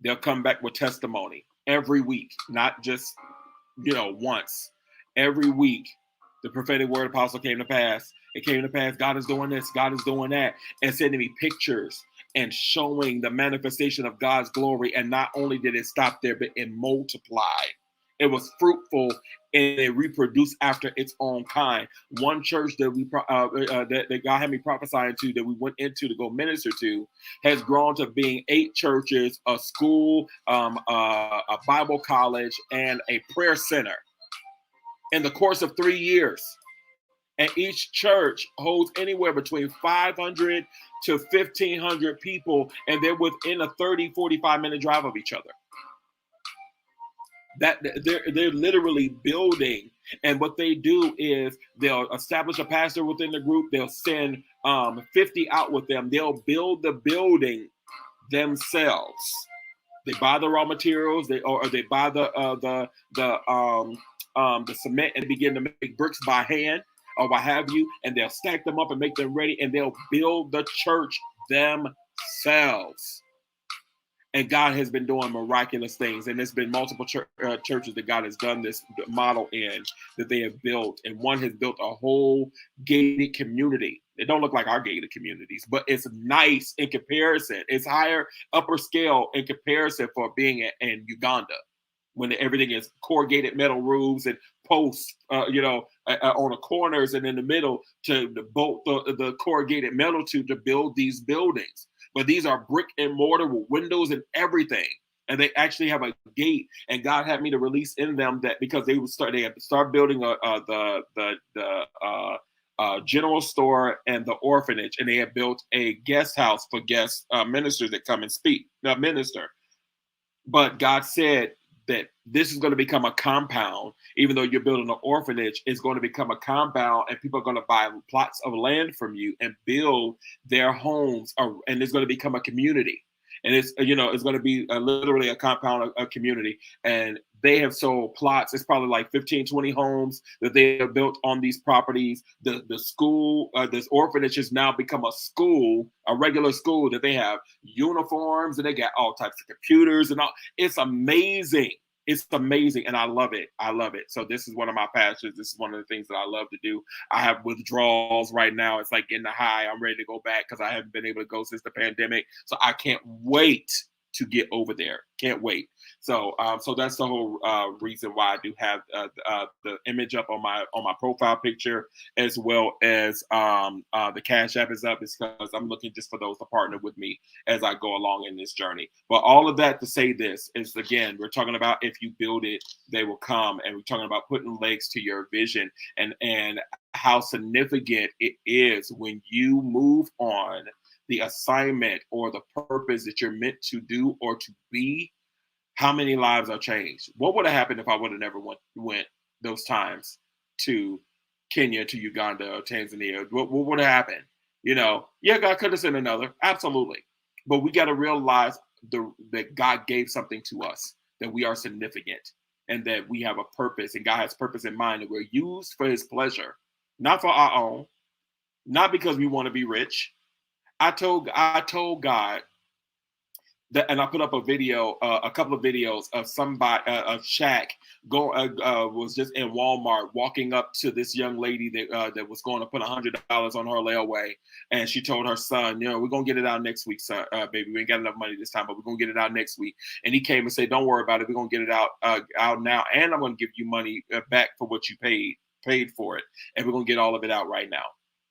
they'll come back with testimony. Every week, not just, once. Every week, the prophetic word apostle came to pass. It came to pass. God is doing this. God is doing that. And sending me pictures and showing the manifestation of God's glory. And not only did it stop there, but it multiplied. It was fruitful and it reproduced after its own kind. One church that that God had me prophesying to, that we went into to go minister to, has grown to being 8 churches, a school, a Bible college, and a prayer center in the course of 3 years. And each church holds anywhere between 500 to 1,500 people, and they're within a 30, 45-minute drive of each other. That they're literally building, and what they do is they'll establish a pastor within the group. They'll send 50 out with them. They'll build the building themselves. They buy the raw materials. They buy the cement and begin to make bricks by hand or what have you, and they'll stack them up and make them ready, and they'll build the church themselves. And God has been doing miraculous things. And there's been multiple churches that God has done this model in, that they have built. And one has built a whole gated community. It don't look like our gated communities, but it's nice in comparison. It's higher, upper scale in comparison for being in Uganda, when everything is corrugated metal roofs and posts, on the corners and in the middle to bolt the corrugated metal to build these buildings. But these are brick and mortar with windows and everything. And they actually have a gate. And God had me to release in them that, because they had to start building the general store and the orphanage. And they had built a guest house for guest ministers that come and minister. But God said that this is going to become a compound. Even though you're building an orphanage, it's going to become a compound, and people are going to buy plots of land from you and build their homes, and it's going to become a community. And it's going to be literally a compound, a community. And they have sold plots. It's probably like 15, 20 homes that they have built on these properties. The school, this orphanage has now become a school, a regular school, that they have uniforms and they got all types of computers and all. It's amazing. It's amazing. And I love it. I love it. So this is one of my passions. This is one of the things that I love to do. I have withdrawals right now. It's like in the high. I'm ready to go back because I haven't been able to go since the pandemic. So I can't wait to get over there. Can't wait. So so that's the whole reason why I do have the image up on my profile picture, as well as the Cash App is up, is because I'm looking just for those to partner with me as I go along in this journey. But all of that to say this is, again, we're talking about if you build it, they will come, and we're talking about putting legs to your vision, and how significant it is when you move on the assignment or the purpose that you're meant to do or to be. How many lives are changed? What would have happened if I would have never went those times to Kenya, to Uganda, or Tanzania? What would have happened? You know, yeah, God could have sent another, absolutely. But we got to realize that God gave something to us, that we are significant, and that we have a purpose, and God has purpose in mind, and we're used for his pleasure, not for our own, not because we want to be rich. I told God that, and I put up a video, a couple of videos of somebody, of Shaq, was just in Walmart walking up to this young lady that was going to put $100 on her layaway, and she told her son, you know, we're gonna get it out next week, son, baby. We ain't got enough money this time, but we're gonna get it out next week. And he came and said, don't worry about it. We're gonna get it out now, and I'm gonna give you money back for what you paid for it, and we're gonna get all of it out right now.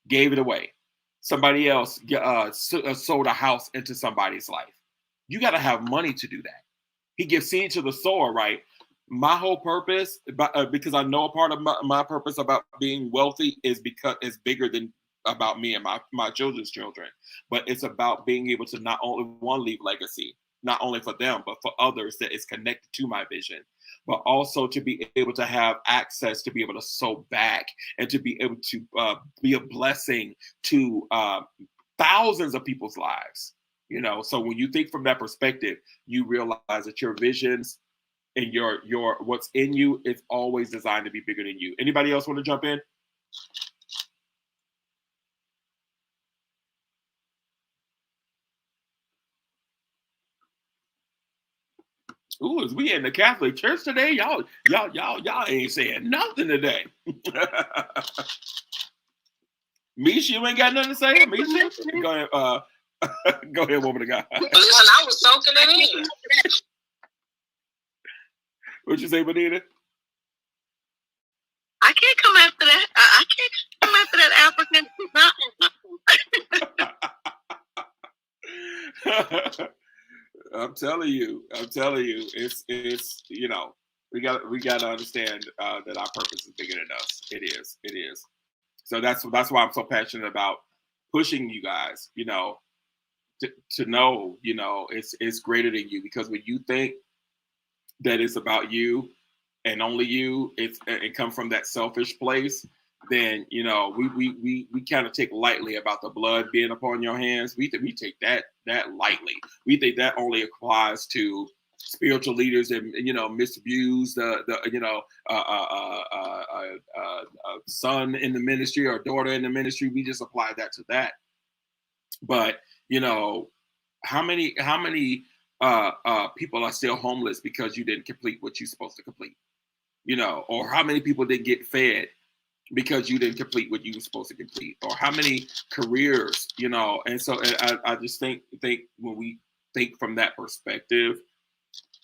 Gave it away. Somebody else sold a house into somebody's life. You got to have money to do that. He gives seed to the sower, right? My whole purpose, because I know a part of my purpose about being wealthy is because it's bigger than about me and my children's children. But it's about being able to not only leave legacy, not only for them, but for others that is connected to my vision, but also to be able to have access to be able to sow back and to be able to be a blessing to thousands of people's lives. You know, so when you think from that perspective, you realize that your visions and your what's in you is always designed to be bigger than you. Anybody else want to jump in? Ooh, is we in the Catholic Church today? Y'all ain't saying nothing today. Misha, you ain't got nothing to say? Misha? Go ahead, go ahead, woman of God. Listen, I was soaking it in. What'd you say, Benita? I can't come after that. I can't come after that African. I'm telling you, it's you know, we got to understand that our purpose is bigger than us. It is. So that's why I'm so passionate about pushing you guys, you know, to know, you know, it's greater than you, because when you think that it's about you and only you, it come from that selfish place, then, you know, we kind of take lightly about the blood being upon your hands. We take that lightly. We think that only applies to spiritual leaders and, you know, misabuse the you know, son in the ministry or daughter in the ministry. We just apply that to that. But, you know, how many people are still homeless because you didn't complete what you're supposed to complete? You know, or how many people didn't get fed because you didn't complete what you were supposed to complete? Or how many careers, you know? And so I just think when we think from that perspective,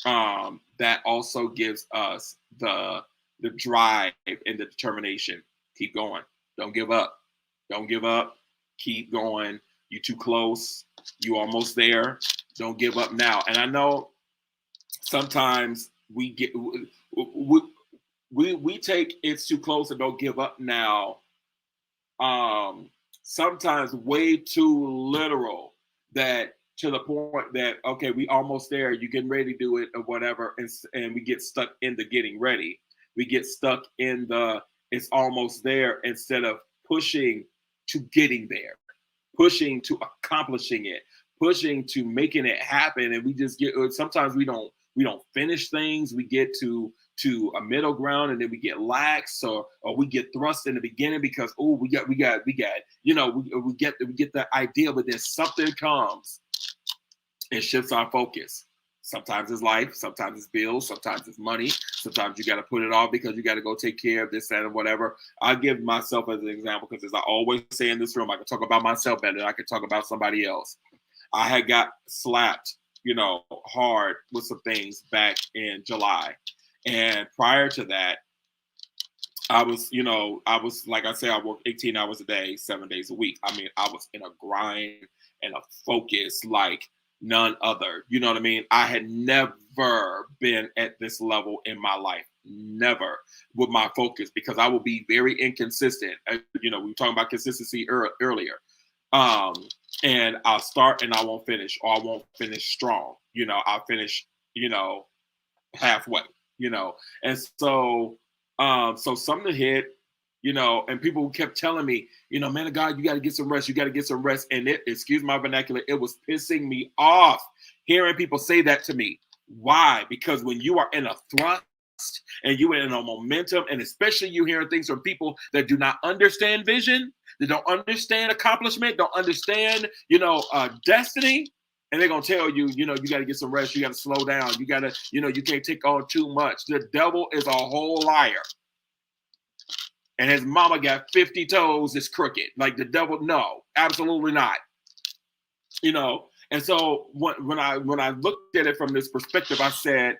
that also gives us the drive and the determination. Keep going. Don't give up. Don't give up. Keep going. You're too close. You almost there. Don't give up now. And I know sometimes we take it's too close and don't give up now. Sometimes way too literal, that to the point that, okay, we almost there. You getting ready to do it or whatever, and we get stuck in the getting ready. We get stuck in the it's almost there instead of pushing to getting there, pushing to accomplishing it, pushing to making it happen. And we just get, sometimes we don't finish things. We get to a middle ground, and then we get lax, or we get thrust in the beginning because, oh, we got, you know, we get the idea, but then something comes and shifts our focus. Sometimes it's life, sometimes it's bills, sometimes it's money, sometimes you got to put it off because you got to go take care of this, that, and whatever. I give myself as an example because, as I always say in this room, I can talk about myself better than I can talk about somebody else. I had got slapped hard with some things back in July. And prior to that, I was like I said, I worked 18 hours a day, 7 days a week. I mean, I was in a grind and a focus like none other. You know what I mean? I had never been at this level in my life. Never with my focus, because I will be very inconsistent. We were talking about consistency earlier. And I'll start and I won't finish, or I won't finish strong. I'll finish, halfway, and so something hit, and people kept telling me, man of God, you got to get some rest. You got to get some rest. And excuse my vernacular, it was pissing me off hearing people say that to me. Why? Because when you are in a thrust and you are in a momentum, and especially you hearing things from people that do not understand vision, that don't understand accomplishment, don't understand, destiny. And they're going to tell you, you got to get some rest. You got to slow down. You got to, you can't take on too much. The devil is a whole liar. And his mama got 50 toes is crooked. Like the devil, no, absolutely not. And so when I looked at it from this perspective, I said,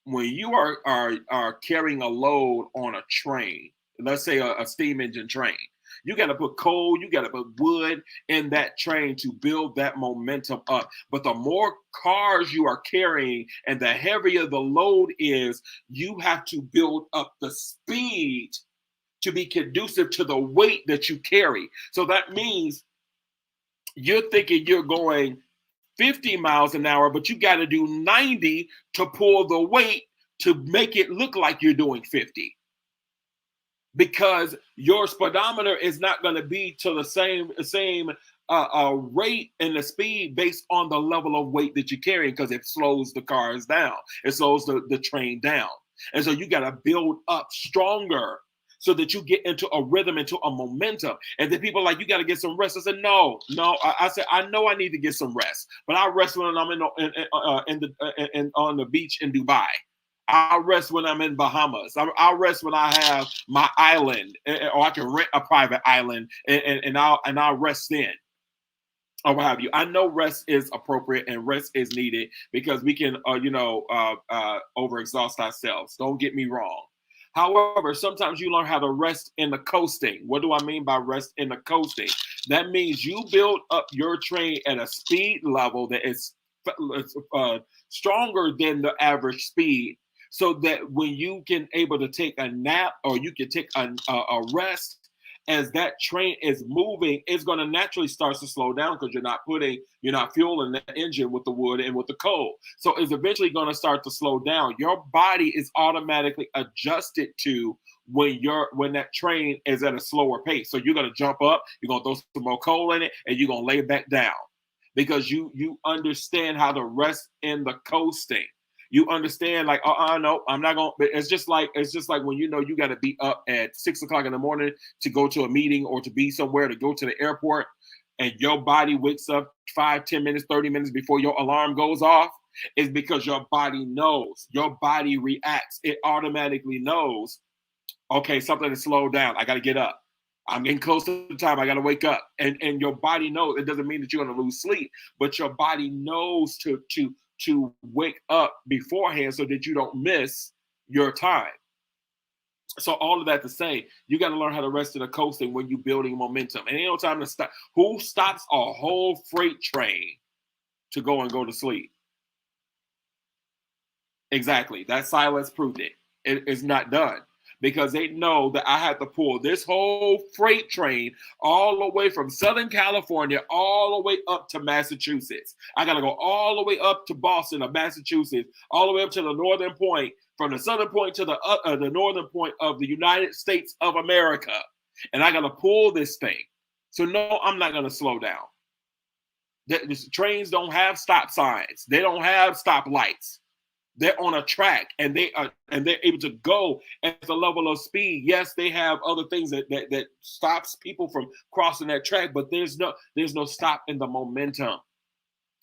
when you are carrying a load on a train, let's say a steam engine train, you got to put coal, you got to put wood in that train to build that momentum up. But the more cars you are carrying and the heavier the load is, you have to build up the speed to be conducive to the weight that you carry. So that means you're thinking you're going 50 miles an hour, but you got to do 90 to pull the weight to make it look like you're doing 50. Because your speedometer is not going to be to the same rate and the speed based on the level of weight that you're carrying, because it slows the cars down. It slows the train down. And so you got to build up stronger so that you get into a rhythm, into a momentum. And then people are like, you got to get some rest. I said, no. I said, I know I need to get some rest, but I rest when I'm on the beach in Dubai. I'll rest when I'm in Bahamas. I'll rest when I have my island, or I can rent a private island, and I'll rest then, or what have you. I know rest is appropriate and rest is needed, because we can, overexhaust ourselves. Don't get me wrong. However, sometimes you learn how to rest in the coasting. What do I mean by rest in the coasting? That means you build up your train at a speed level that is stronger than the average speed, so that when you can able to take a nap, or you can take a rest, as that train is moving, it's going to naturally start to slow down, because you're not fueling the engine with the wood and with the coal. So it's eventually going to start to slow down. Your body is automatically adjusted to when that train is at a slower pace. So you're going to jump up, you're going to throw some more coal in it, and you're going to lay it back down, because you understand how to rest in the coasting. You understand, like, no, I'm not going to. It's just like when you got to be up at 6 o'clock in the morning to go to a meeting, or to be somewhere, to go to the airport, and your body wakes up 5, 10 minutes, 30 minutes before your alarm goes off. Is because your body knows, your body reacts. It automatically knows, okay, something is slowed down. I got to get up. I'm getting close to the time. I got to wake up. And your body knows. It doesn't mean that you're going to lose sleep, but your body knows to wake up beforehand, so that you don't miss your time. So all of that to say, you got to learn how to rest in the coasting when you're building momentum. And ain't no time to stop. Who stops a whole freight train to go to sleep? Exactly. That silence proved it. It is not done, because they know that I have to pull this whole freight train all the way from Southern California all the way up to Massachusetts. I got to go all the way up to Boston or Massachusetts, all the way up to the northern point, from the southern point to the northern point of the United States of America. And I got to pull this thing. So no, I'm not going to slow down. The trains don't have stop signs. They don't have stop lights. They're on a track, and they're able to go at the level of speed. Yes, they have other things that stops people from crossing that track, but there's no stop in the momentum.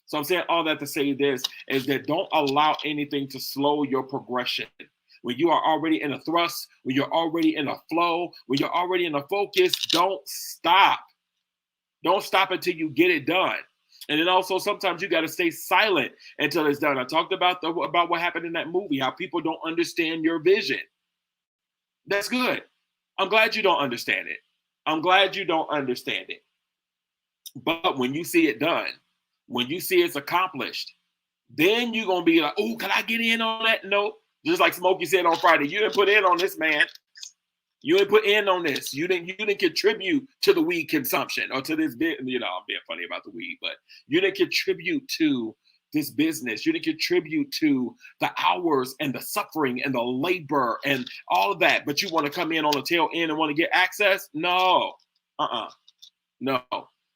So I'm saying all that to say this is that don't allow anything to slow your progression. When you are already in a thrust, when you're already in a flow, when you're already in a focus, don't stop. Don't stop until you get it done. And then also sometimes you got to stay silent until it's done. I talked about what happened in that movie, how people don't understand your vision. That's good. I'm glad you don't understand it. I'm glad you don't understand it. But when you see it done, when you see it's accomplished, then you're gonna be like, oh, can I get in on that? No. Just like Smokey said on Friday, you didn't put in on this, man. You didn't put in on this. You didn't contribute to the weed consumption or to this bit. You know, I'm being funny about the weed, but you didn't contribute to this business. You didn't contribute to the hours and the suffering and the labor and all of that. But you want to come in on the tail end and want to get access? No. No.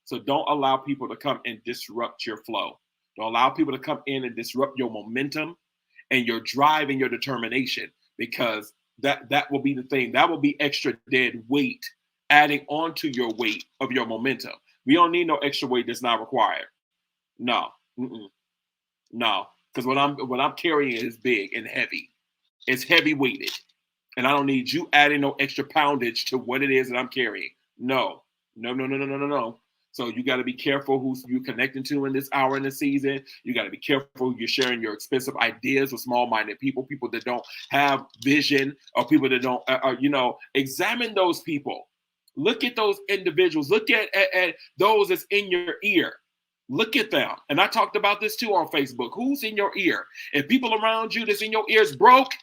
So don't allow people to come and disrupt your flow. Don't allow people to come in and disrupt your momentum and your drive and your determination, because that will be the thing. That will be extra dead weight adding on to your weight of your momentum. We don't need no extra weight that's not required. No. No. Because what I'm carrying is big and heavy. It's heavy weighted. And I don't need you adding no extra poundage to what it is that I'm carrying. No. So you got to be careful who you're connecting to in this hour in the season. You got to be careful who you're sharing your expensive ideas with small-minded people that don't have vision, or people that don't, examine those people. Look at those individuals. Look at those that's in your ear. Look at them. And I talked about this too on Facebook. Who's in your ear? If people around you that's in your ears broke,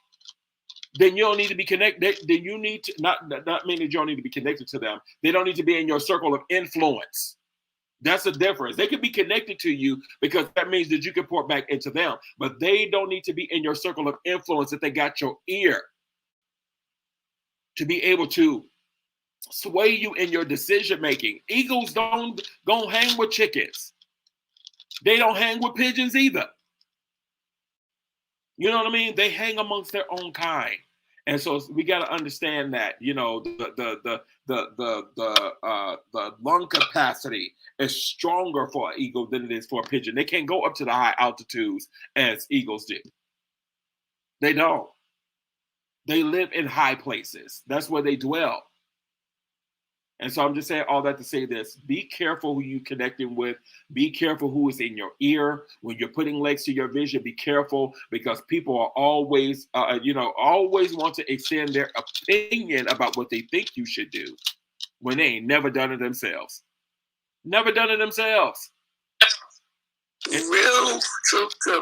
then you don't need to be connected. Then you need to not mean that you don't need to be connected to them. They don't need to be in your circle of influence. That's the difference. They can be connected to you because that means that you can pour back into them, but they don't need to be in your circle of influence if they got your ear to be able to sway you in your decision making. Eagles don't hang with chickens. They don't hang with pigeons either. You know what I mean? They hang amongst their own kind. And so we got to understand that, the lung capacity is stronger for an eagle than it is for a pigeon. They can't go up to the high altitudes as eagles do. They don't. They live in high places. That's where they dwell. And so I'm just saying all that to say this: be careful who you're connecting with. Be careful who is in your ear. When you're putting legs to your vision, be careful, because people are always, always want to extend their opinion about what they think you should do when they ain't never done it themselves. Never done it themselves. Real true.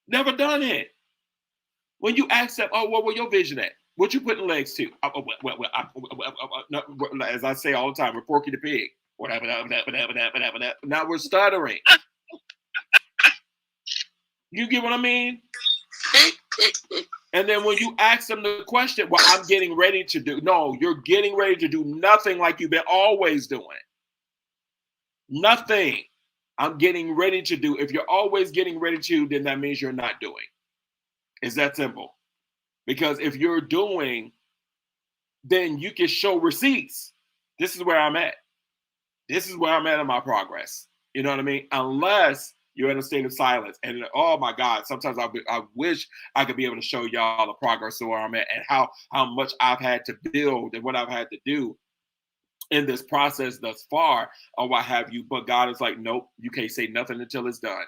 Never done it. When you ask them, oh, what were your vision at? What you putting legs to? As I say all the time, we're Porky the Pig. Now we're stuttering. You get what I mean? And then when you ask them the question, well, I'm getting ready to do. No, you're getting ready to do nothing like you've been always doing. Nothing. I'm getting ready to do. If you're always getting ready to, then that means you're not doing. It's that simple. Because if you're doing, then you can show receipts. This is where I'm at. This is where I'm at in my progress. You know what I mean? Unless you're in a state of silence. And oh my God, sometimes I wish I could be able to show y'all the progress of where I'm at and how much I've had to build and what I've had to do in this process thus far or what have you. But God is like, nope, you can't say nothing until it's done.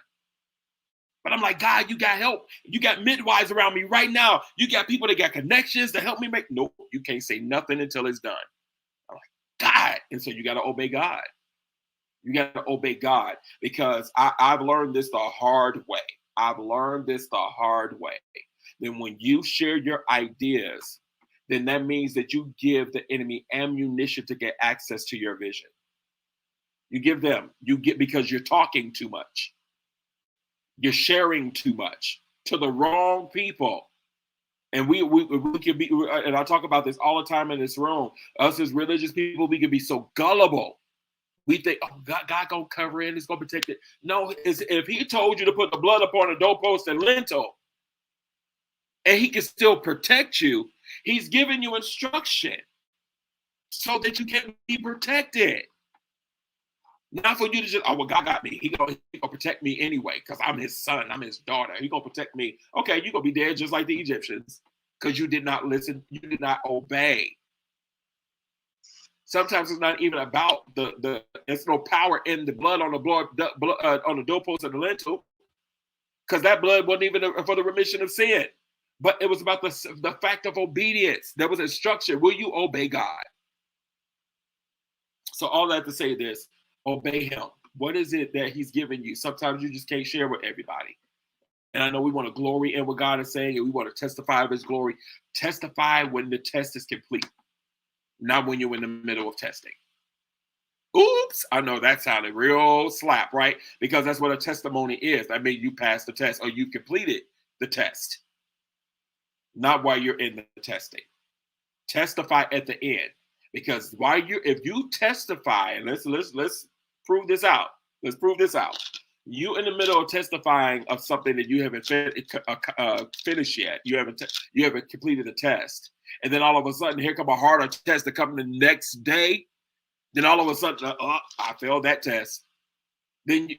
But I'm like, God, you got help. You got midwives around me right now. You got people that got connections to help me make. Nope, you can't say nothing until it's done. I'm like, God. And so you got to obey God. You got to obey God, because I've learned this the hard way. Then when you share your ideas, then that means that you give the enemy ammunition to get access to your vision. Because you're talking too much. You're sharing too much to the wrong people. And we can be, and I talk about this all the time in this room, us as religious people, we can be so gullible. We think, oh, God gonna cover it, it's gonna protect it. No, if he told you to put the blood upon a doorpost and lintel, and he can still protect you, he's giving you instruction so that you can be protected. Not for you to just, oh, well, God got me. He gonna protect me anyway, because I'm his son, I'm his daughter. He gonna protect me. Okay, you're gonna be dead just like the Egyptians, because you did not listen, you did not obey. Sometimes it's not even about there's no power in the blood on the doorpost of the lintel, because that blood wasn't even for the remission of sin. But it was about the fact of obedience. There was instruction. Will you obey God? So all that to say this, obey him. What is it that he's giving you? Sometimes you just can't share with everybody. And I know we want to glory in what God is saying, and we want to testify of his glory. Testify when the test is complete, not when you're in the middle of testing. Oops, I know that sounded real slap, right? Because that's what a testimony is. That means you passed the test or you completed the test. Not while you're in the testing. Testify at the end. Because if you testify, and let's prove this out. Let's prove this out. You in the middle of testifying of something that you haven't finished yet. You haven't completed the test. And then all of a sudden, here come a harder test to come the next day. Then all of a sudden, I failed that test. Then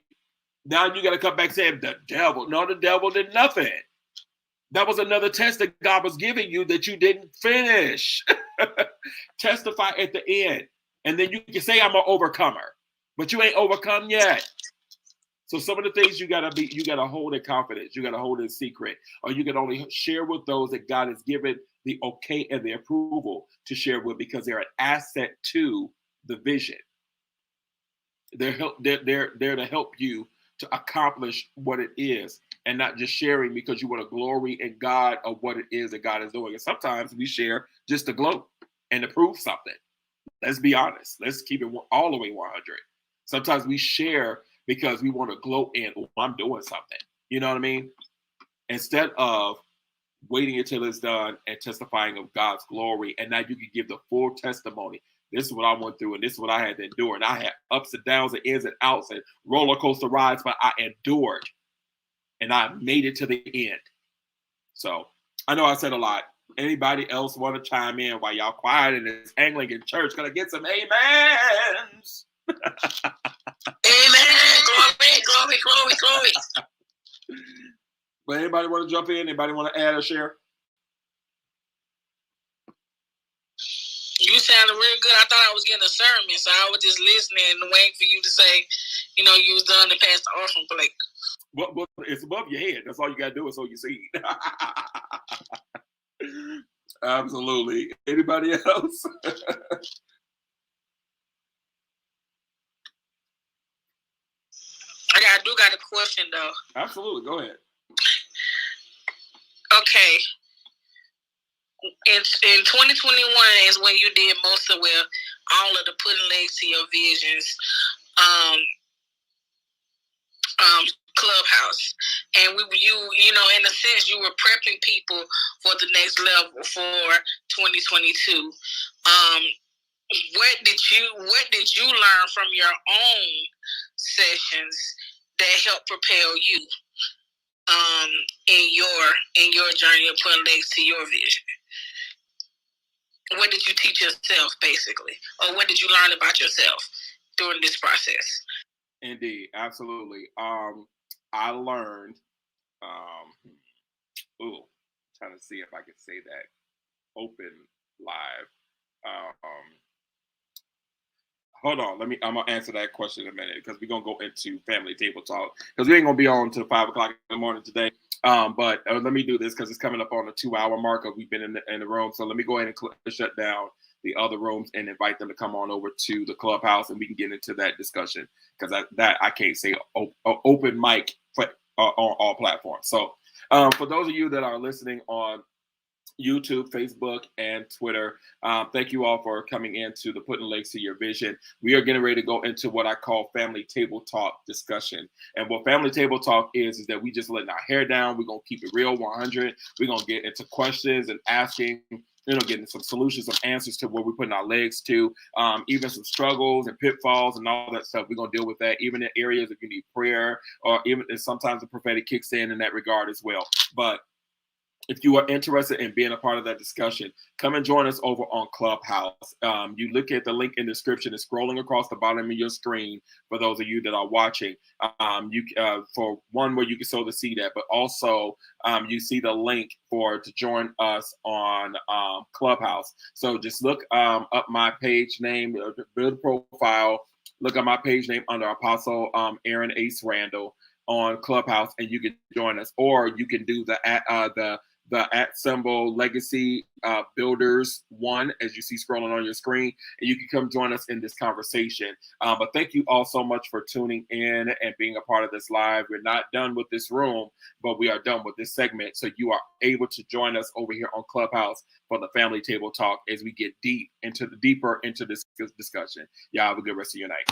now you got to come back saying the devil. No, the devil did nothing. That was another test that God was giving you that you didn't finish. Testify at the end. And then you can say I'm an overcomer, but you ain't overcome yet. So some of the things you gotta hold in confidence, you gotta hold in secret, or you can only share with those that God has given the okay and the approval to share with, because they're an asset to the vision. They're there to help you to accomplish what it is, and not just sharing because you want to glory in God of what it is that God is doing. And sometimes we share just to gloat and to prove something. Let's be honest. Let's keep it all the way 100. Sometimes we share because we want to gloat in, I'm doing something. You know what I mean? Instead of waiting until it's done and testifying of God's glory, and now you can give the full testimony. This is what I went through, and this is what I had to endure. And I had ups and downs and ins and outs and roller coaster rides, but I endured, and I made it to the end. So I know I said a lot. Anybody else want to chime in while y'all quiet in this Anglican church? Gonna get some amens. Amen. Glory, glory, glory, glory. But anybody want to jump in? Anybody want to add or share? You sounded real good. I thought I was getting a sermon, so I was just listening and waiting for you to say, you was done to pass the offering plate. Well, it's above your head. That's all you got to do is sow your seed. Absolutely. Anybody else? I do got a question, though. Absolutely. Go ahead. Okay. In 2021 is when you did most of all of the putting legs to your visions clubhouse, and you in a sense you were prepping people for the next level for 2022. What did you learn from your own sessions that helped propel you in your journey of putting legs to your vision? What did you teach yourself, basically? Or what did you learn about yourself during this process? Indeed, absolutely. I learned, trying to see if I can say that open live. Hold on, I'm gonna answer that question in a minute, because we're gonna go into family table talk, because we ain't gonna be on until 5 o'clock in the morning today. But let me do this because it's coming up on the 2-hour mark of we've been in the room. So let me go ahead and shut down the other rooms and invite them to come on over to the clubhouse, and we can get into that discussion, because I can't say open mic on all platforms. So for those of you that are listening on YouTube, Facebook, and Twitter, thank you all for coming into the Putting Legs to Your Vision. We are getting ready to go into what I call family table talk discussion. And what family table talk is that we just letting our hair down. We're going to keep it real 100. We're going to get into questions and asking, getting some solutions, some answers to where we're putting our legs to, even some struggles and pitfalls and all that stuff. We're going to deal with that, even in areas that you need prayer, or even sometimes the prophetic kicks in that regard as well. But if you are interested in being a part of that discussion, come and join us over on Clubhouse. You look at the link in the description. It's scrolling across the bottom of your screen for those of you that are watching. For one, where you can sow the seed at, but also you see the link to join us on Clubhouse. So just look up my page name, build a profile, look up my page name under Apostle Aaron Ace Randall on Clubhouse, and you can join us, or you can do the at symbol Legacy Builders 1, as you see scrolling on your screen, and you can come join us in this conversation. But thank you all so much for tuning in and being a part of this live. We're not done with this room, but we are done with this segment. So you are able to join us over here on Clubhouse for the Family Table Talk as we get deeper into this discussion. Y'all have a good rest of your night.